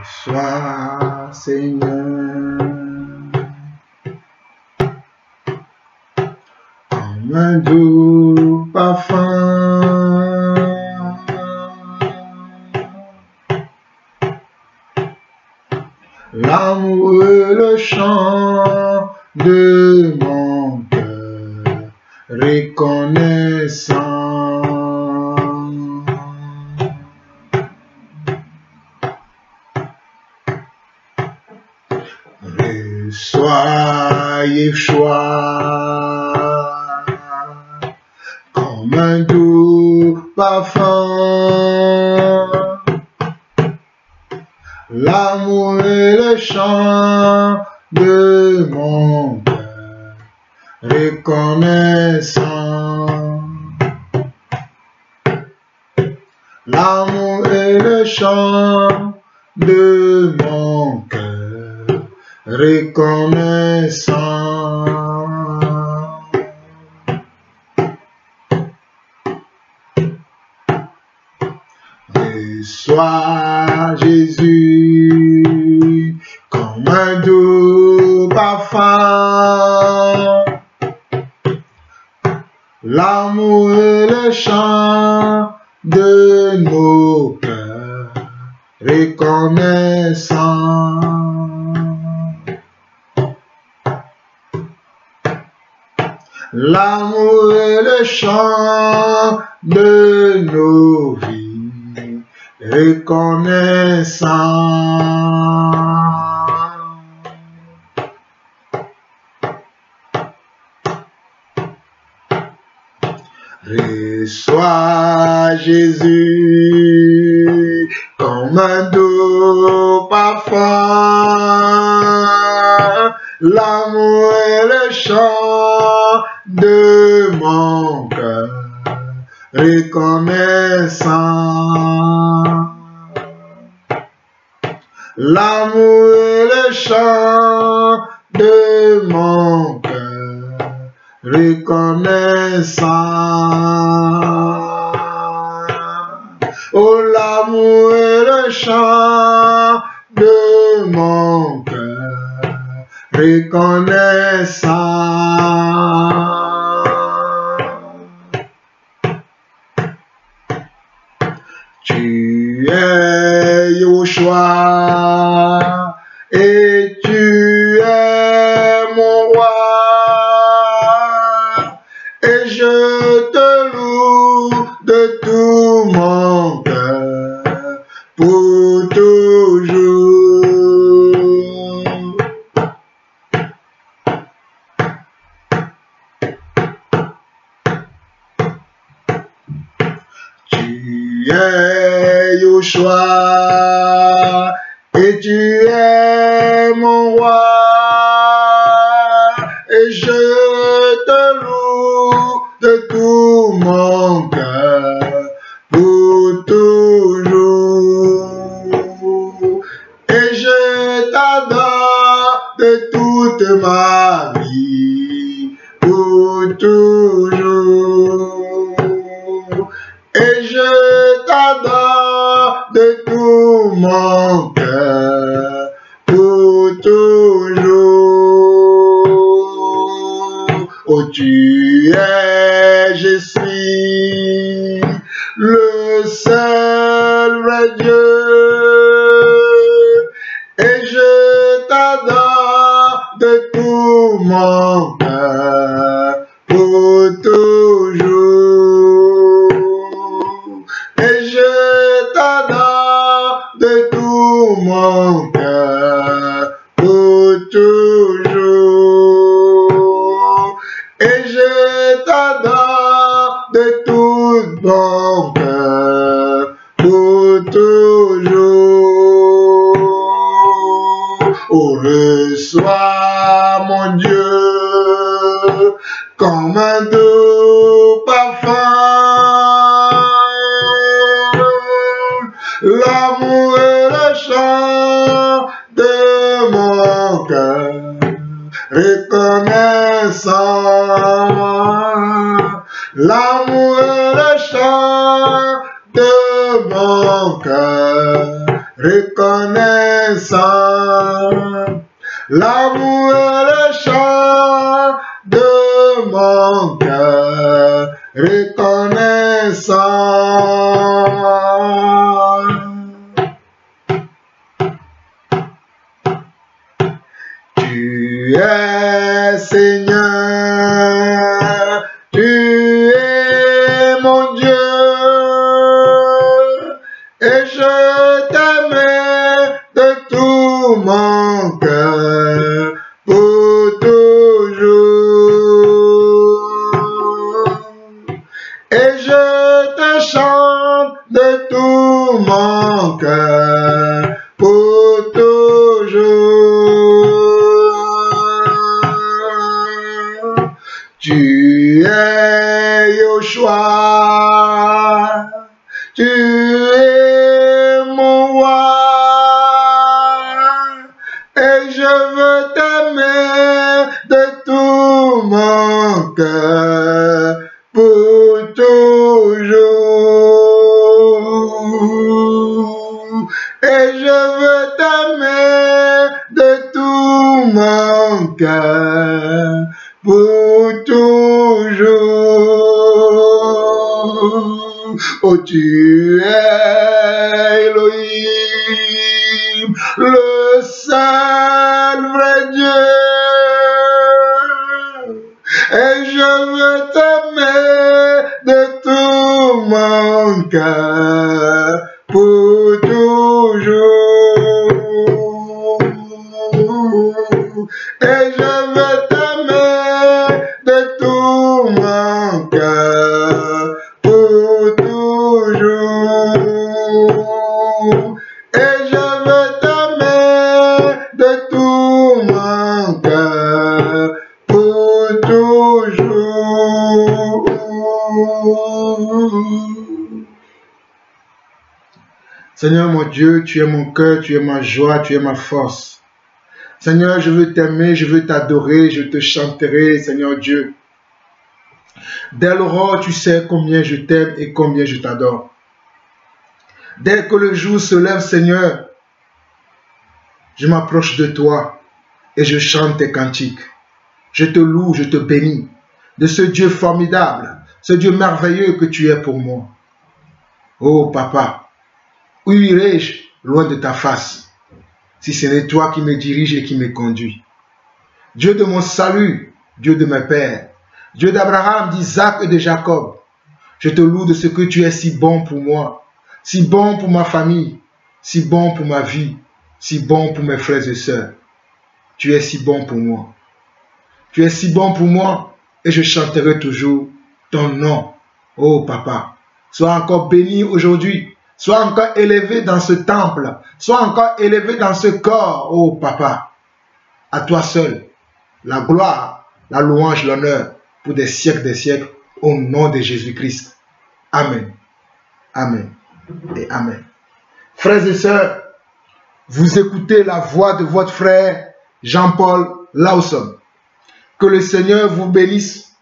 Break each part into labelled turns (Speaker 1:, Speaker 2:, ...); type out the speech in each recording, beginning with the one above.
Speaker 1: Sois Seigneur, comme un doux parfum, l'amour et le chant de mon cœur reconnaissant. Reçois Yeshua comme un doux parfum, l'amour et le chant de mon cœur reconnaissant. L'amour et le chant de mon cœur reconnaissant. Reçois Jésus comme un doux parfum, l'amour et le chant de nos cœurs reconnaissants. L'amour et le chant de nos vies reconnaissants. Reçois Jésus comme un doux parfum, l'amour et le chant de mon cœur reconnaissant. L'amour et le chant de mon cœur reconnaissant. Oh, l'amour et le chant de mon cœur reconnaissant. Tu es Yeshua et tu es mon roi, et je te loue de tout mon cœur pour toujours. Tu es Yeshua et tu es mon roi, et je te loue de tout mon cœur pour toujours. Et je t'adore de toute ma vie pour toujours. Et je t'adore de tout mon cœur pour toujours. Oh, tu es, je suis le seul vrai Dieu, et je t'adore de tout mon cœur pour toujours. Et je t'adore de tout mon cœur pour toujours. Et je t'adore de tout mon cœur pour toujours. Oh, reçois mon Dieu comme un doux parfum, l'amour et le chant de mon cœur reconnaissant. L'amour et le chant de mon cœur reconnaissant. reconnaissant. L'amour est le chant de mon cœur, reconnaissant. Tu es Seigneur, tu es mon Dieu, et je t'aimais de tout mon cœur pour toujours. Et je te chante de tout mon cœur pour toujours. Tu es Yoshua, tu es mon roi, et je veux t'aimer de tout mon cœur pour toujours. Et je veux t'aimer de tout mon cœur pour toujours. Oh, tu es Elohim, le seul vrai Dieu, et je veux t'aimer de tout mon cœur pour toujours. Et je veux t'aimer de tout mon cœur pour toujours. Et je veux t'aimer de tout mon cœur pour toujours. Seigneur mon Dieu, tu es mon cœur, tu es ma joie, tu es ma force. Seigneur, je veux t'aimer, je veux t'adorer, je te chanterai, Seigneur Dieu. Dès l'aurore, tu sais combien je t'aime et combien je t'adore. Dès que le jour se lève, Seigneur, je m'approche de toi et je chante tes cantiques. Je te loue, je te bénis de ce Dieu formidable, ce Dieu merveilleux que tu es pour moi. Oh Papa, où irai-je loin de ta face, si ce n'est toi qui me dirige et qui me conduit? Dieu de mon salut, Dieu de mes pères, Dieu d'Abraham, d'Isaac et de Jacob, je te loue de ce que tu es si bon pour moi, si bon pour ma famille, si bon pour ma vie, si bon pour mes frères et sœurs. Tu es si bon pour moi. Tu es si bon pour moi et je chanterai toujours ton nom. Oh Papa, sois encore béni aujourd'hui. Sois encore élevé dans ce temple. Sois encore élevé dans ce corps, oh Papa. À toi seul, la gloire, la louange, l'honneur, pour des siècles, au nom de Jésus-Christ. Amen. Amen. Et Amen. Frères et sœurs, vous écoutez la voix de votre frère Jean-Paul Lawson. Que le Seigneur vous bénisse.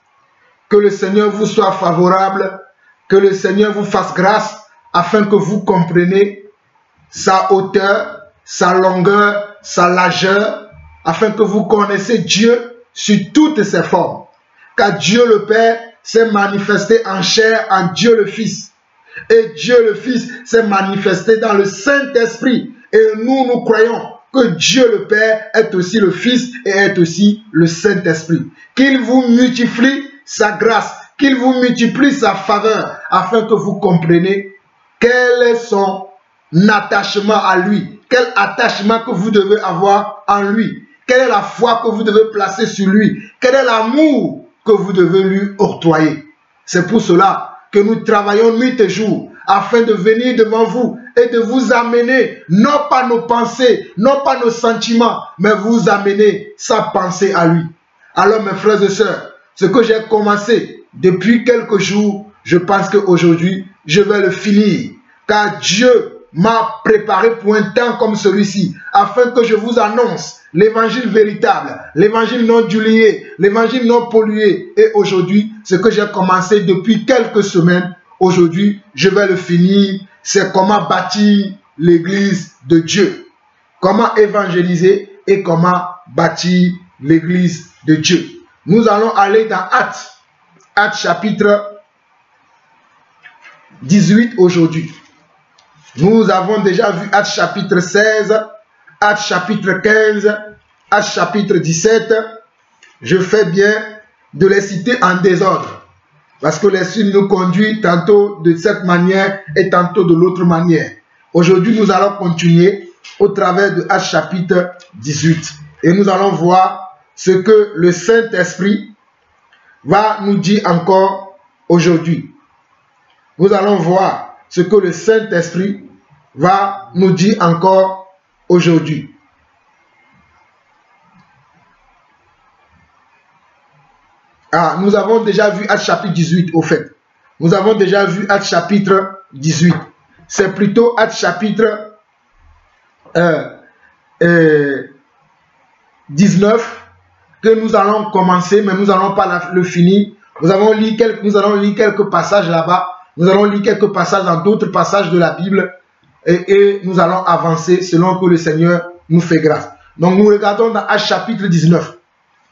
Speaker 1: Que le Seigneur vous soit favorable. Que le Seigneur vous fasse grâce, afin que vous compreniez sa hauteur, sa longueur, sa largeur, afin que vous connaissiez Dieu sur toutes ses formes. Car Dieu le Père s'est manifesté en chair en Dieu le Fils. Et Dieu le Fils s'est manifesté dans le Saint-Esprit. Et nous croyons que Dieu le Père est aussi le Fils et est aussi le Saint-Esprit. Qu'il vous multiplie sa grâce, qu'il vous multiplie sa faveur, afin que vous compreniez quel est son attachement à lui, quel attachement que vous devez avoir en lui, quelle est la foi que vous devez placer sur lui, quel est l'amour que vous devez lui octroyer. C'est pour cela que nous travaillons nuit et jour, afin de venir devant vous et de vous amener, non pas nos pensées, non pas nos sentiments, mais vous amener sa pensée à lui. Alors mes frères et sœurs, ce que j'ai commencé depuis quelques jours, je pense qu'aujourd'hui, je vais le finir. Car Dieu m'a préparé pour un temps comme celui-ci, afin que je vous annonce l'évangile véritable, l'évangile non dilué, l'évangile non pollué. Et aujourd'hui, ce que j'ai commencé depuis quelques semaines, aujourd'hui, je vais le finir. C'est comment bâtir l'église de Dieu. Comment évangéliser et comment bâtir l'église de Dieu. Nous allons aller dans Actes. Actes chapitre 18 aujourd'hui. Nous avons déjà vu Actes chapitre 16, Actes chapitre 15, Actes chapitre 17. Je fais bien de les citer en désordre. Parce que les signes nous conduisent tantôt de cette manière et tantôt de l'autre manière. Aujourd'hui, nous allons continuer au travers de Actes chapitre 18. Et nous allons voir ce que le Saint-Esprit va nous dire encore aujourd'hui. Nous allons voir ce que le Saint-Esprit va nous dire encore aujourd'hui. Nous avons déjà vu Actes chapitre 18 au fait. Nous avons déjà vu Actes chapitre 18. C'est plutôt Actes chapitre 19 que nous allons commencer, mais nous n'allons pas le finir. Nous allons lire quelques passages là-bas. Nous allons lire quelques passages dans d'autres passages de la Bible et nous allons avancer selon que le Seigneur nous fait grâce. Donc nous regardons dans Actes chapitre 19.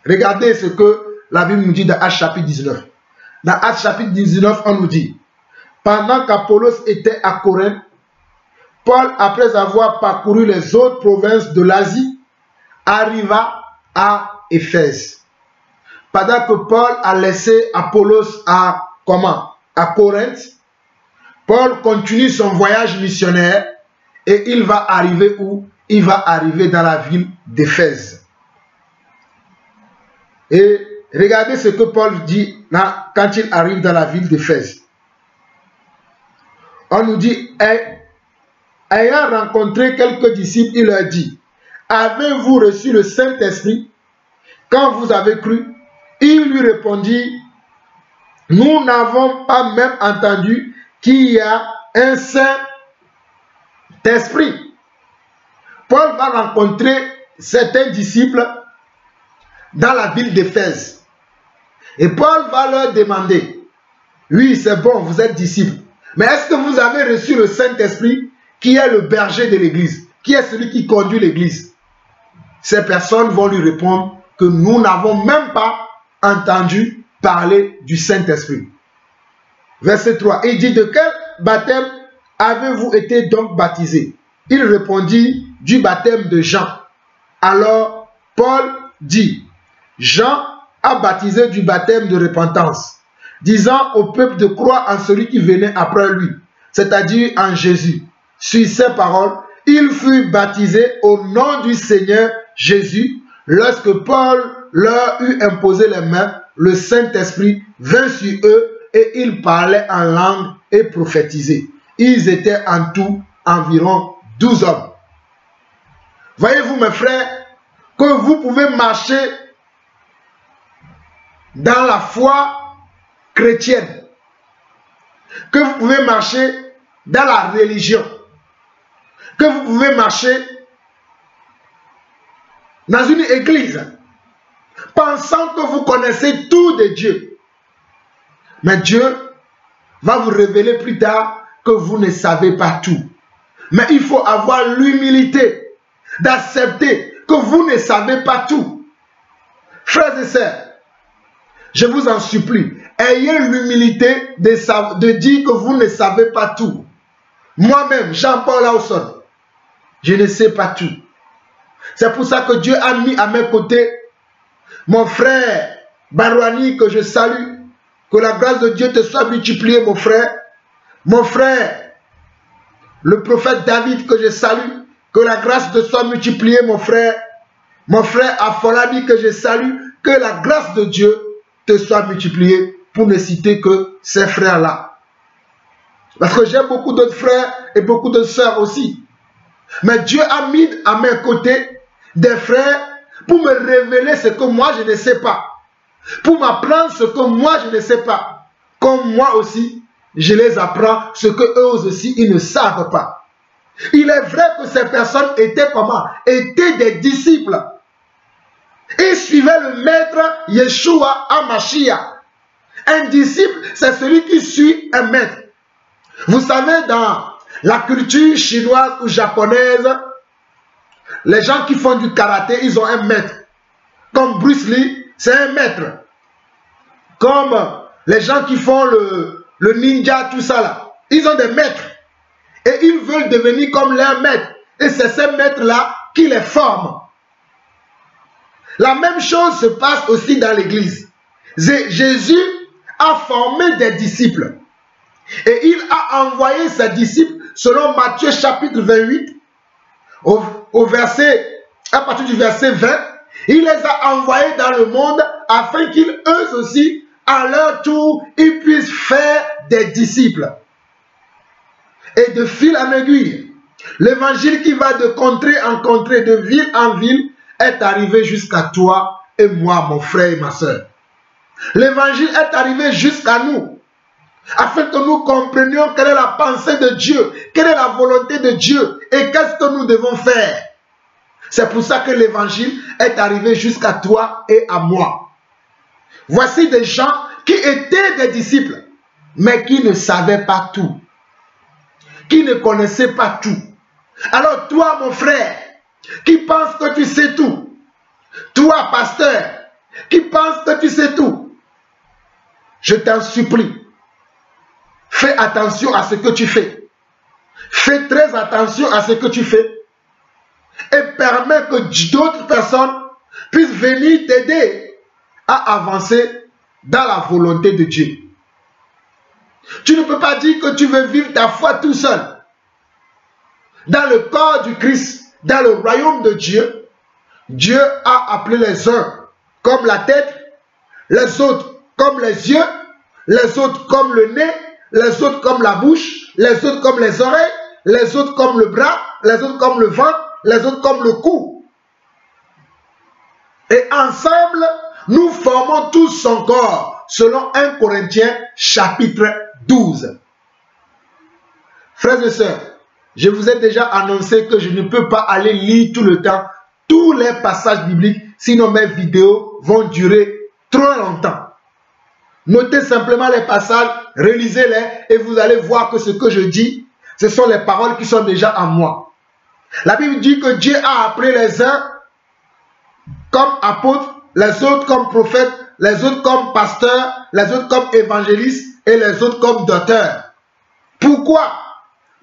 Speaker 1: Regardez ce que la Bible nous dit dans Actes chapitre 19. Dans Actes chapitre 19, on nous dit: pendant qu'Apollos était à Corinthe, Paul, après avoir parcouru les autres provinces de l'Asie, arriva à Éphèse. Pendant que Paul a laissé Apollos à Corinthe, Paul continue son voyage missionnaire et il va arriver où? Il va arriver dans la ville d'Éphèse. Et regardez ce que Paul dit là, quand il arrive dans la ville d'Éphèse. On nous dit: ayant rencontré quelques disciples, il leur dit: avez-vous reçu le Saint-Esprit quand vous avez cru? Il lui répondit: nous n'avons pas même entendu qu'il y a un Saint-Esprit. Paul va rencontrer certains disciples dans la ville d'Éphèse. Et Paul va leur demander: oui, c'est bon, vous êtes disciples, mais est-ce que vous avez reçu le Saint-Esprit qui est le berger de l'église, qui est celui qui conduit l'église? Ces personnes vont lui répondre que nous n'avons même pas entendu parler du Saint-Esprit. Verset 3, il dit: de quel baptême avez-vous été donc baptisé? Il répondit: du baptême de Jean. Alors Paul dit: Jean a baptisé du baptême de repentance, disant au peuple de croire en celui qui venait après lui, c'est-à-dire en Jésus. Sur ces paroles, il fut baptisé au nom du Seigneur Jésus. Lorsque Paul leur eut imposé les mains, le Saint-Esprit vint sur eux et ils parlaient en langue et prophétisaient. Ils étaient en tout environ 12 hommes. Voyez-vous, mes frères, que vous pouvez marcher dans la foi chrétienne, que vous pouvez marcher dans la religion, que vous pouvez marcher dans une église, pensant que vous connaissez tout de Dieu. Mais Dieu va vous révéler plus tard que vous ne savez pas tout. Mais il faut avoir l'humilité d'accepter que vous ne savez pas tout. Frères et sœurs, je vous en supplie, ayez l'humilité de dire que vous ne savez pas tout. Moi-même, Jean-Paul Lawson, je ne sais pas tout. C'est pour ça que Dieu a mis à mes côtés mon frère Barouani, que je salue. Que la grâce de Dieu te soit multipliée, mon frère. Mon frère, le prophète David, que je salue. Que la grâce te soit multipliée, mon frère. Mon frère Afolabi, que je salue. Que la grâce de Dieu te soit multipliée, pour ne citer que ces frères-là. Parce que j'ai beaucoup d'autres frères et beaucoup de sœurs aussi. Mais Dieu a mis à mes côtés des frères pour me révéler ce que moi je ne sais pas. Pour m'apprendre ce que moi je ne sais pas. Comme moi aussi, je les apprends ce que eux aussi ils ne savent pas. Il est vrai que ces personnes étaient comment? Étaient des disciples. Ils suivaient le maître Yeshua HaMashiach. Un disciple, c'est celui qui suit un maître. Vous savez, dans La culture chinoise ou japonaise, les gens qui font du karaté, ils ont un maître. Comme Bruce Lee, c'est un maître. Comme les gens qui font le ninja, tout ça là, ils ont des maîtres. Et ils veulent devenir comme leur maître. Et c'est ces maîtres-là qui les forment. La même chose se passe aussi dans l'église. Jésus a formé des disciples. Et il a envoyé ses disciples, selon Matthieu chapitre 28, à partir du verset 20, il les a envoyés dans le monde afin qu'ils, eux aussi, à leur tour, ils puissent faire des disciples. Et de fil en aiguille, l'évangile qui va de contrée en contrée, de ville en ville, est arrivé jusqu'à toi et moi, mon frère et ma soeur. L'évangile est arrivé jusqu'à nous, afin que nous comprenions quelle est la pensée de Dieu, quelle est la volonté de Dieu et qu'est-ce que nous devons faire. C'est pour ça que l'évangile est arrivé jusqu'à toi et à moi. Voici des gens qui étaient des disciples, mais qui ne savaient pas tout, qui ne connaissaient pas tout. Alors toi, mon frère, qui pense que tu sais tout, toi, pasteur, qui pense que tu sais tout, je t'en supplie, fais attention à ce que tu fais. Fais très attention à ce que tu fais et permets que d'autres personnes puissent venir t'aider à avancer dans la volonté de Dieu. Tu ne peux pas dire que tu veux vivre ta foi tout seul. Dans le corps du Christ, dans le royaume de Dieu, Dieu a appelé les uns comme la tête, les autres comme les yeux, les autres comme le nez, les autres comme la bouche, les autres comme les oreilles, les autres comme le bras, les autres comme le ventre, les autres comme le cou. Et ensemble, nous formons tous son corps, selon 1 Corinthiens chapitre 12. Frères et sœurs, je vous ai déjà annoncé que je ne peux pas aller lire tout le temps tous les passages bibliques, sinon mes vidéos vont durer trop longtemps. Notez simplement les passages, relisez-les et vous allez voir que ce que je dis, ce sont les paroles qui sont déjà en moi. La Bible dit que Dieu a appelé les uns comme apôtres, les autres comme prophètes, les autres comme pasteurs, les autres comme évangélistes et les autres comme docteurs. Pourquoi?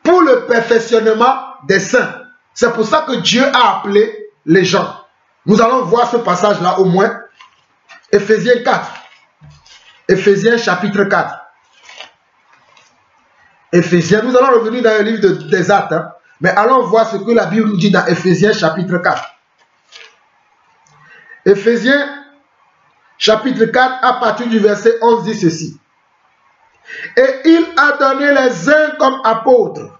Speaker 1: Pour le perfectionnement des saints. C'est pour ça que Dieu a appelé les gens. Nous allons voir ce passage-là au moins. Éphésiens 4. Éphésiens chapitre 4. Éphésiens, nous allons revenir dans le livre des Actes. Mais allons voir ce que la Bible nous dit dans Éphésiens chapitre 4. Éphésiens chapitre 4 à partir du verset 11 dit ceci. Et il a donné les uns comme apôtres,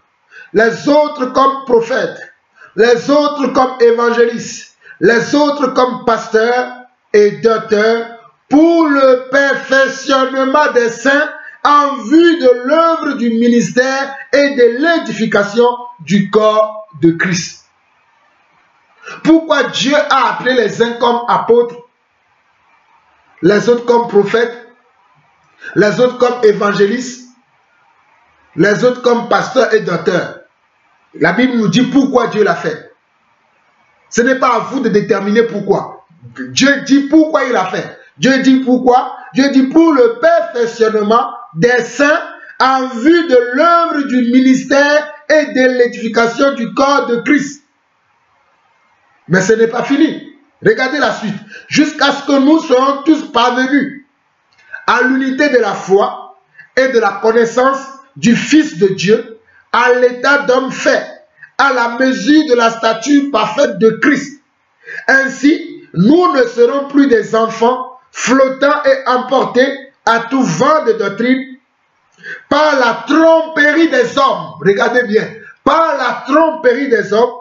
Speaker 1: les autres comme prophètes, les autres comme évangélistes, les autres comme pasteurs et docteurs pour le perfectionnement des saints en vue de l'œuvre du ministère et de l'édification du corps de Christ. Pourquoi Dieu a appelé les uns comme apôtres, les autres comme prophètes, les autres comme évangélistes, les autres comme pasteurs et docteurs? La Bible nous dit pourquoi Dieu l'a fait. Ce n'est pas à vous de déterminer pourquoi. Dieu dit pourquoi il l'a fait. Dieu dit pourquoi? Dieu dit pour le perfectionnement des saints en vue de l'œuvre du ministère et de l'édification du corps de Christ. Mais ce n'est pas fini. Regardez la suite. Jusqu'à ce que nous soyons tous parvenus à l'unité de la foi et de la connaissance du Fils de Dieu, à l'état d'homme fait, à la mesure de la stature parfaite de Christ. Ainsi, nous ne serons plus des enfants flottant et emportés à tout vent de doctrine par la tromperie des hommes. Regardez bien, par la tromperie des hommes,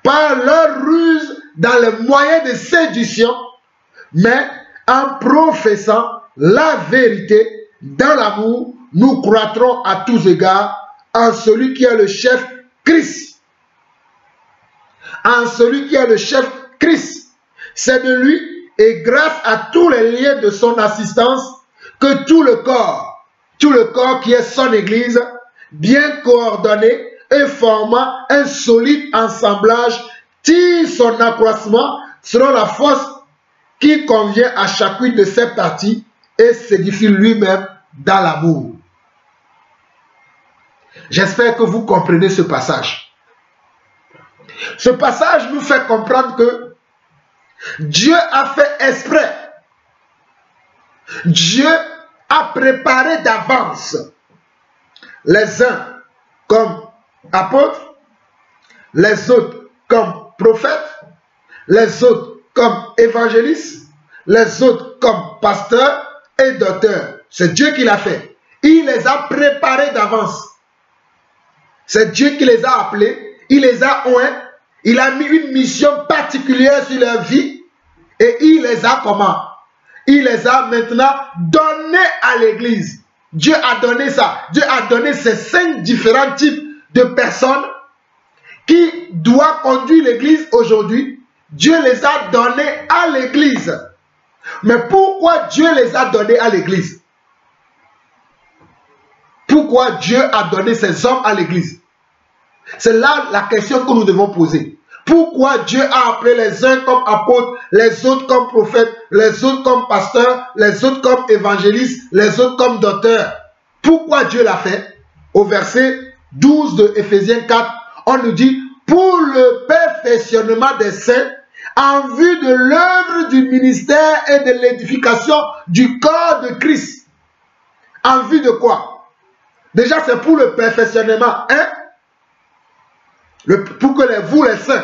Speaker 1: par leur ruse dans les moyens de séduction, mais en professant la vérité dans l'amour, nous croîtrons à tous égards en celui qui est le chef Christ. En celui qui est le chef Christ. C'est de lui et grâce à tous les liens de son assistance que tout le corps qui est son Église, bien coordonné et formant un solide assemblage, tire son accroissement selon la force qui convient à chacune de ses parties et s'édifie lui-même dans l'amour. J'espère que vous comprenez ce passage. Ce passage nous fait comprendre que Dieu a fait exprès. Dieu a préparé d'avance les uns comme apôtres, les autres comme prophètes, les autres comme évangélistes, les autres comme pasteurs et docteurs. C'est Dieu qui l'a fait. Il les a préparés d'avance. C'est Dieu qui les a appelés, il les a oints, il a mis une mission particulière sur leur vie et il les a comment? Il les a maintenant donnés à l'église. Dieu a donné ça. Dieu a donné ces 5 différents types de personnes qui doivent conduire l'église aujourd'hui. Dieu les a donnés à l'église. Mais pourquoi Dieu les a donnés à l'église? Pourquoi Dieu a donné ces hommes à l'église? C'est là la question que nous devons poser. Pourquoi Dieu a appelé les uns comme apôtres, les autres comme prophètes, les autres comme pasteurs, les autres comme évangélistes, les autres comme docteurs? Pourquoi Dieu l'a fait? Au verset 12 de Éphésiens 4, on nous dit « Pour le perfectionnement des saints, en vue de l'œuvre du ministère et de l'édification du corps de Christ. » En vue de quoi? Déjà, c'est pour le perfectionnement, hein? Pour que vous, les saints,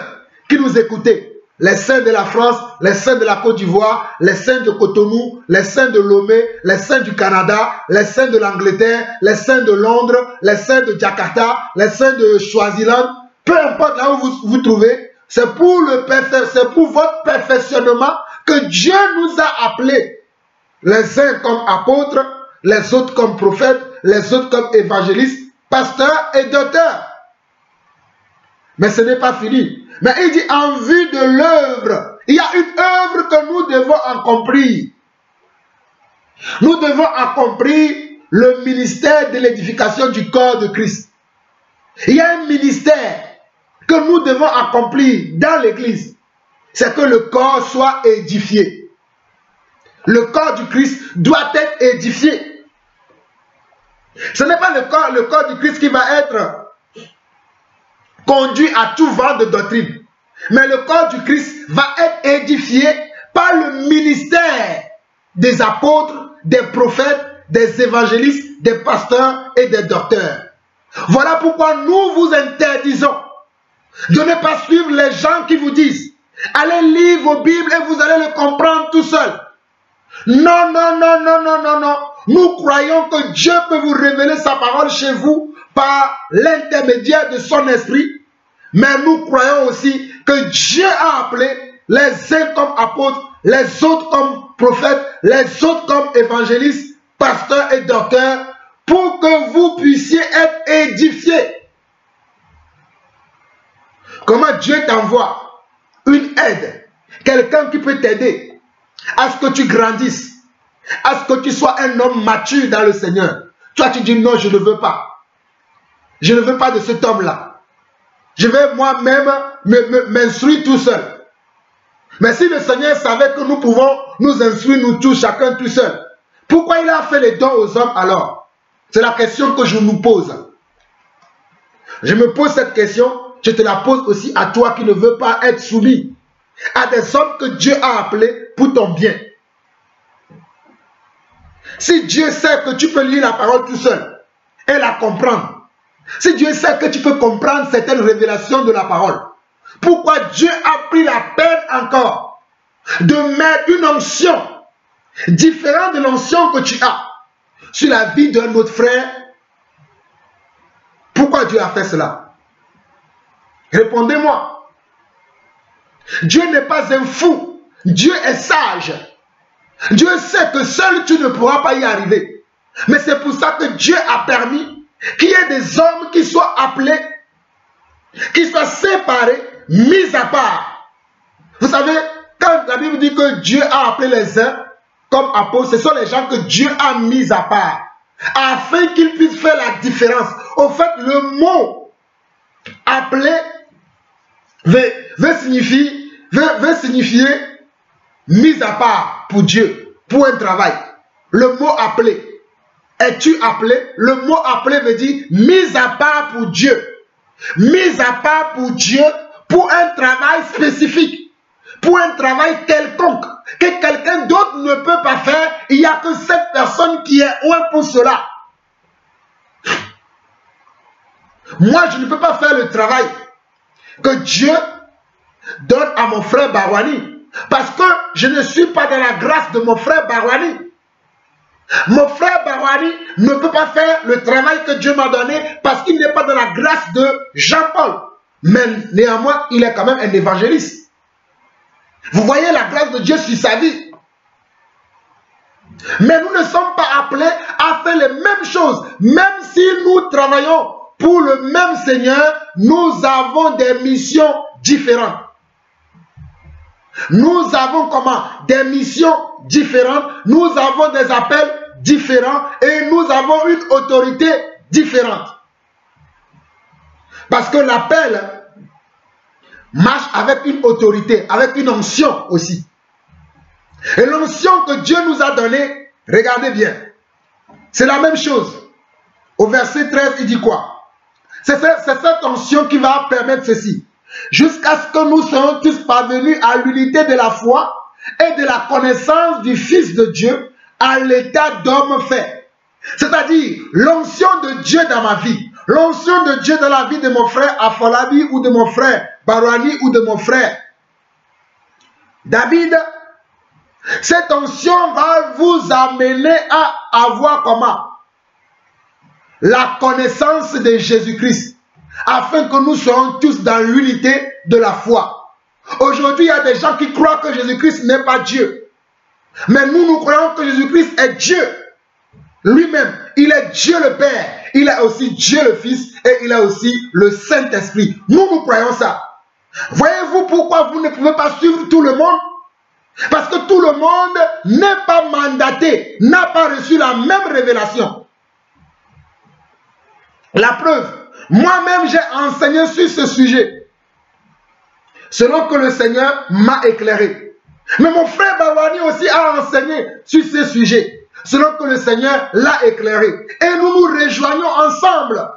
Speaker 1: qui nous écoutez, les saints de la France, les saints de la Côte d'Ivoire, les saints de Cotonou, les saints de Lomé, les saints du Canada, les saints de l'Angleterre, les saints de Londres, les saints de Jakarta, les saints de Swaziland, peu importe là où vous vous trouvez, c'est pour votre perfectionnement que Dieu nous a appelés. Les uns comme apôtres, les autres comme prophètes, les autres comme évangélistes, pasteurs et docteurs. Mais ce n'est pas fini. Mais il dit en vue de l'œuvre. Il y a une œuvre que nous devons accomplir. Nous devons accomplir le ministère de l'édification du corps de Christ. Il y a un ministère que nous devons accomplir dans l'église. C'est que le corps soit édifié. Le corps du Christ doit être édifié. Ce n'est pas le corps du Christ qui va être conduit à tout vent de doctrine. Mais le corps du Christ va être édifié par le ministère des apôtres, des prophètes, des évangélistes, des pasteurs et des docteurs. Voilà pourquoi nous vous interdisons de ne pas suivre les gens qui vous disent « Allez lire vos Bibles et vous allez le comprendre tout seul. » Non, non, non, non, non, non, non. Nous croyons que Dieu peut vous révéler sa parole chez vous par l'intermédiaire de son esprit. Mais nous croyons aussi que Dieu a appelé les uns comme apôtres, les autres comme prophètes, les autres comme évangélistes, pasteurs et docteurs, pour que vous puissiez être édifiés. Comment Dieu t'envoie une aide, quelqu'un qui peut t'aider à ce que tu grandisses, à ce que tu sois un homme mature dans le Seigneur. Toi, tu dis non, je ne veux pas. Je ne veux pas de cet homme-là. Je vais moi-même m'instruire tout seul. Mais si le Seigneur savait que nous pouvons nous instruire, nous tous, chacun tout seul, pourquoi il a fait les dons aux hommes alors? C'est la question que je nous pose. Je me pose cette question, je te la pose aussi à toi qui ne veux pas être soumis à des hommes que Dieu a appelés pour ton bien. Si Dieu sait que tu peux lire la parole tout seul et la comprendre, si Dieu sait que tu peux comprendre certaines révélations de la parole, pourquoi Dieu a pris la peine encore de mettre une onction différente de l'onction que tu as sur la vie d'un autre frère? Pourquoi Dieu a fait cela? Répondez-moi. Dieu n'est pas un fou. Dieu est sage. Dieu sait que seul tu ne pourras pas y arriver. Mais c'est pour ça que Dieu a permis qu'il y ait des hommes qui soient appelés, qui soient séparés, mis à part. Vous savez, quand la Bible dit que Dieu a appelé les uns comme apôtres, ce sont les gens que Dieu a mis à part. afin qu'il puisse faire la différence. Au fait, le mot appelé veut signifier mise à part pour Dieu, pour un travail. Le mot appelé. Es-tu appelé? Le mot appelé veut dire mise à part pour Dieu. Mise à part pour Dieu pour un travail spécifique, pour un travail quelconque, que quelqu'un d'autre ne peut pas faire. Il n'y a que cette personne qui est ouée pour cela. Moi, je ne peux pas faire le travail que Dieu donne à mon frère Barwani, parce que je ne suis pas dans la grâce de mon frère Barwani. Mon frère Barwani ne peut pas faire le travail que Dieu m'a donné parce qu'il n'est pas dans la grâce de Jean-Paul. Mais néanmoins, il est quand même un évangéliste. Vous voyez la grâce de Dieu sur sa vie. Mais nous ne sommes pas appelés à faire les mêmes choses. Même si nous travaillons pour le même Seigneur, nous avons des missions différentes. Nous avons comment? Des missions différentes, nous avons des appels différents et nous avons une autorité différente. Parce que l'appel marche avec une autorité, avec une onction aussi. Et l'onction que Dieu nous a donnée, regardez bien, c'est la même chose. Au verset 13, il dit quoi? C'est cette onction qui va permettre ceci. Jusqu'à ce que nous soyons tous parvenus à l'unité de la foi et de la connaissance du Fils de Dieu, à l'état d'homme fait. C'est-à-dire l'onction de Dieu dans ma vie, l'onction de Dieu dans la vie de mon frère Afolabi ou de mon frère Barwani ou de mon frère David. Cette onction va vous amener à avoir comment? La connaissance de Jésus-Christ, afin que nous soyons tous dans l'unité de la foi. Aujourd'hui, il y a des gens qui croient que Jésus-Christ n'est pas Dieu. Mais nous croyons que Jésus-Christ est Dieu. Lui-même, il est Dieu le Père. Il est aussi Dieu le Fils et il est aussi le Saint-Esprit. Nous croyons ça. Voyez-vous pourquoi vous ne pouvez pas suivre tout le monde? Parce que tout le monde n'est pas mandaté, n'a pas reçu la même révélation. La preuve, moi-même j'ai enseigné sur ce sujet, selon que le Seigneur m'a éclairé. Mais mon frère Barwani aussi a enseigné sur ce sujet, selon que le Seigneur l'a éclairé. Et nous nous rejoignons ensemble.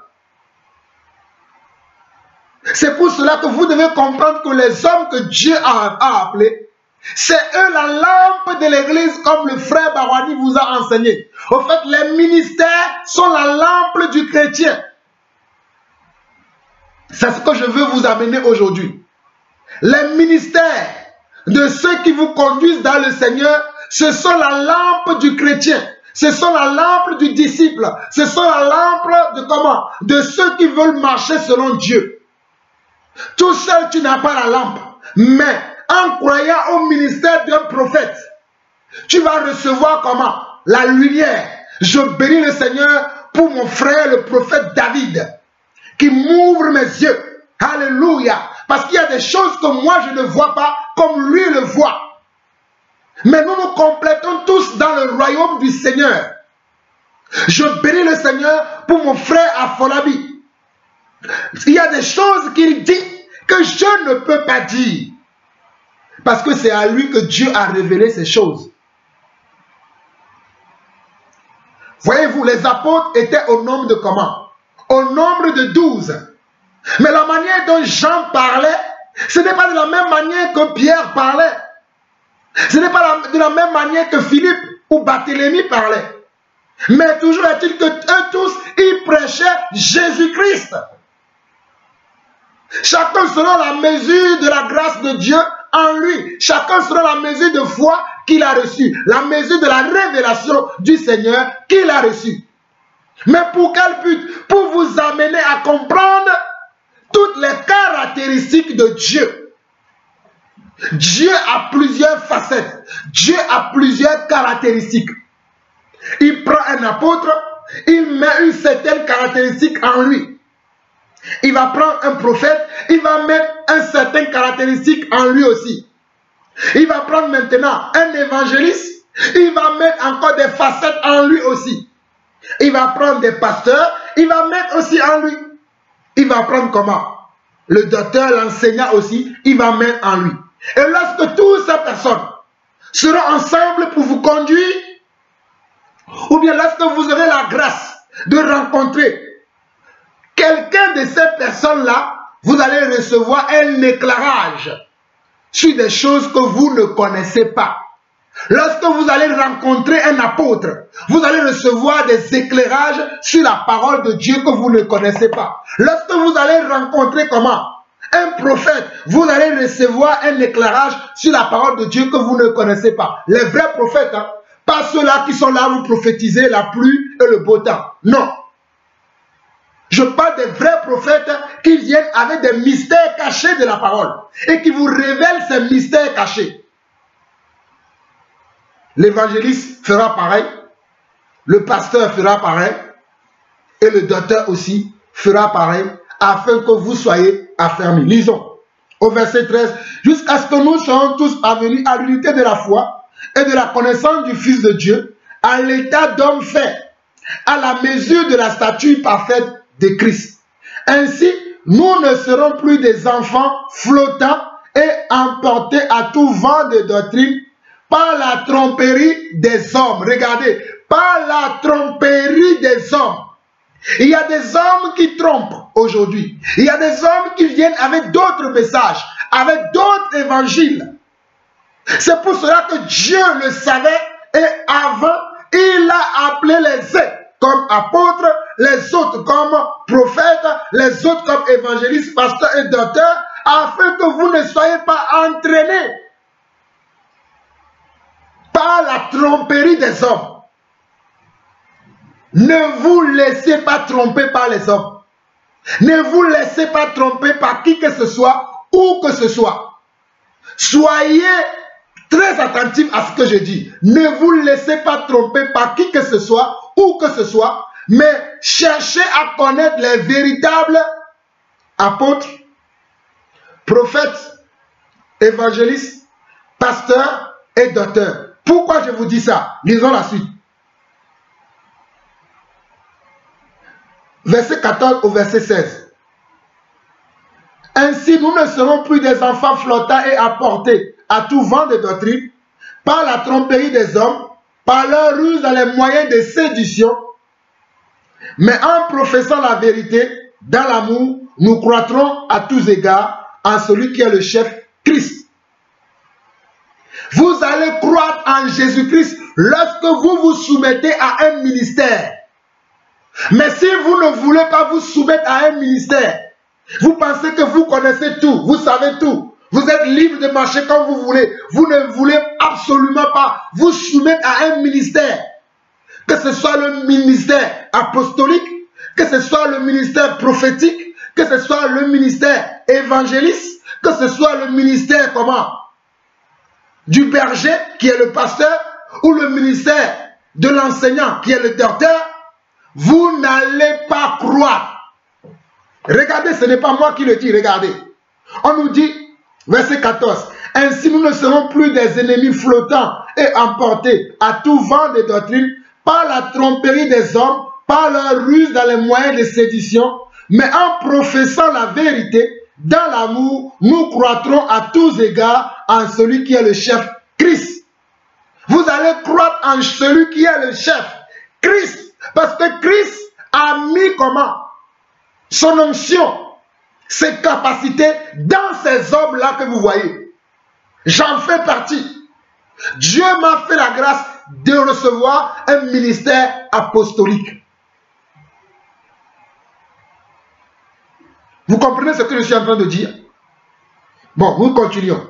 Speaker 1: C'est pour cela que vous devez comprendre que les hommes que Dieu a appelés, c'est eux la lampe de l'église, comme le frère Barwani vous a enseigné. Au fait, les ministères sont la lampe du chrétien. C'est ce que je veux vous amener aujourd'hui. Les ministères de ceux qui vous conduisent dans le Seigneur, ce sont la lampe du chrétien. Ce sont la lampe du disciple. Ce sont la lampe de comment? De ceux qui veulent marcher selon Dieu. Tout seul, tu n'as pas la lampe. Mais en croyant au ministère d'un prophète, tu vas recevoir comment? La lumière. Je bénis le Seigneur pour mon frère, le prophète David, qui m'ouvre mes yeux. Alléluia. Parce qu'il y a des choses que moi je ne vois pas comme lui le voit. Mais nous nous complétons tous dans le royaume du Seigneur. Je bénis le Seigneur pour mon frère Afolabi. Il y a des choses qu'il dit que je ne peux pas dire. Parce que c'est à lui que Dieu a révélé ces choses. Voyez-vous, les apôtres étaient au nombre de comment? Au nombre de 12. Mais la manière dont Jean parlait, ce n'est pas de la même manière que Pierre parlait. Ce n'est pas de la même manière que Philippe ou Barthélemy parlaient. Mais toujours est-il que eux tous, ils prêchaient Jésus-Christ. Chacun selon la mesure de la grâce de Dieu en lui. Chacun selon la mesure de foi qu'il a reçue. La mesure de la révélation du Seigneur qu'il a reçue. Mais pour quel but? Pour vous amener à comprendre toutes les caractéristiques de Dieu. Dieu a plusieurs facettes. Dieu a plusieurs caractéristiques. Il prend un apôtre, il met une certaine caractéristique en lui. Il va prendre un prophète, il va mettre une certaine caractéristique en lui aussi. Il va prendre maintenant un évangéliste, il va mettre encore des facettes en lui aussi. Il va prendre des pasteurs, il va mettre aussi en lui. Il va prendre comment? Le docteur, l'enseignant aussi, il va mettre en lui. Et lorsque toutes ces personnes seront ensemble pour vous conduire, ou bien lorsque vous aurez la grâce de rencontrer quelqu'un de ces personnes-là, vous allez recevoir un éclairage sur des choses que vous ne connaissez pas. Lorsque vous allez rencontrer un apôtre, vous allez recevoir des éclairages sur la parole de Dieu que vous ne connaissez pas. Lorsque vous allez rencontrer comment? Un prophète, vous allez recevoir un éclairage sur la parole de Dieu que vous ne connaissez pas. Les vrais prophètes, hein, pas ceux-là qui sont là vous prophétiser la pluie et le beau temps. Non. Je parle des vrais prophètes qui viennent avec des mystères cachés de la parole et qui vous révèlent ces mystères cachés. L'évangéliste fera pareil, le pasteur fera pareil et le docteur aussi fera pareil afin que vous soyez affermis. Lisons au verset 13. Jusqu'à ce que nous soyons tous parvenus à l'unité de la foi et de la connaissance du Fils de Dieu, à l'état d'homme fait, à la mesure de la stature parfaite de Christ. Ainsi, nous ne serons plus des enfants flottants et emportés à tout vent de doctrine par la tromperie des hommes. Regardez, par la tromperie des hommes. Il y a des hommes qui trompent aujourd'hui. Il y a des hommes qui viennent avec d'autres messages, avec d'autres évangiles. C'est pour cela que Dieu le savait et avant, il a appelé les uns comme apôtres, les autres comme prophètes, les autres comme évangélistes, pasteurs et docteurs, afin que vous ne soyez pas entraînés par la tromperie des hommes. Ne vous laissez pas tromper par les hommes. Ne vous laissez pas tromper par qui que ce soit, où que ce soit. Soyez très attentifs à ce que je dis. Ne vous laissez pas tromper par qui que ce soit, où que ce soit, mais cherchez à connaître les véritables apôtres, prophètes, évangélistes, pasteurs et docteurs. Pourquoi je vous dis ça? Lisons la suite. Verset 14 au verset 16. Ainsi, nous ne serons plus des enfants flottants et apportés à tout vent de doctrine, par la tromperie des hommes, par leur ruse dans les moyens de séduction, mais en professant la vérité, dans l'amour, nous croîtrons à tous égards en celui qui est le chef, Christ. Vous allez croître en Jésus-Christ lorsque vous vous soumettez à un ministère. Mais si vous ne voulez pas vous soumettre à un ministère, vous pensez que vous connaissez tout, vous savez tout, vous êtes libre de marcher comme vous voulez, vous ne voulez absolument pas vous soumettre à un ministère, que ce soit le ministère apostolique, que ce soit le ministère prophétique, que ce soit le ministère évangéliste, que ce soit le ministère comment? Du berger qui est le pasteur, ou le ministère de l'enseignant qui est le docteur, vous n'allez pas croire. Regardez, ce n'est pas moi qui le dis, regardez. On nous dit, verset 14, ainsi nous ne serons plus des ennemis flottants et emportés à tout vent de doctrine par la tromperie des hommes, par leur ruse dans les moyens de sédition, mais en professant la vérité, dans l'amour, nous croîtrons à tous égards en celui qui est le chef, Christ. Vous allez croître en celui qui est le chef, Christ. Parce que Christ a mis comment? Son onction, ses capacités dans ces hommes-là que vous voyez. J'en fais partie. Dieu m'a fait la grâce de recevoir un ministère apostolique. Vous comprenez ce que je suis en train de dire? Bon, nous continuons.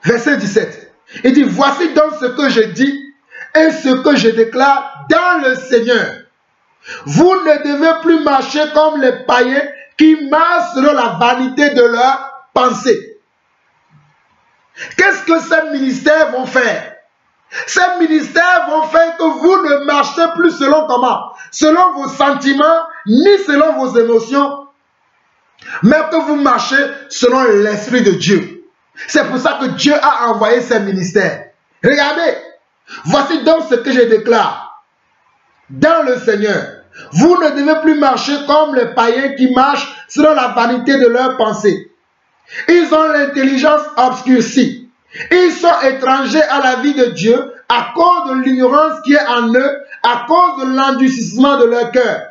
Speaker 1: Verset 17. Il dit, voici donc ce que je dis et ce que je déclare dans le Seigneur. Vous ne devez plus marcher comme les païens qui marchent selon la vanité de leur pensée. Qu'est-ce que ces ministères vont faire? Ces ministères vont faire que vous ne marchez plus selon comment? Selon vos sentiments, ni selon vos émotions, mais que vous marchez selon l'Esprit de Dieu. C'est pour ça que Dieu a envoyé ces ministères. Regardez, Voici donc ce que je déclare. Dans le Seigneur, vous ne devez plus marcher comme les païens qui marchent selon la vanité de leurs pensées. Ils ont l'intelligence obscurcie. Ils sont étrangers à la vie de Dieu à cause de l'ignorance qui est en eux, à cause de l'endurcissement de leur cœur.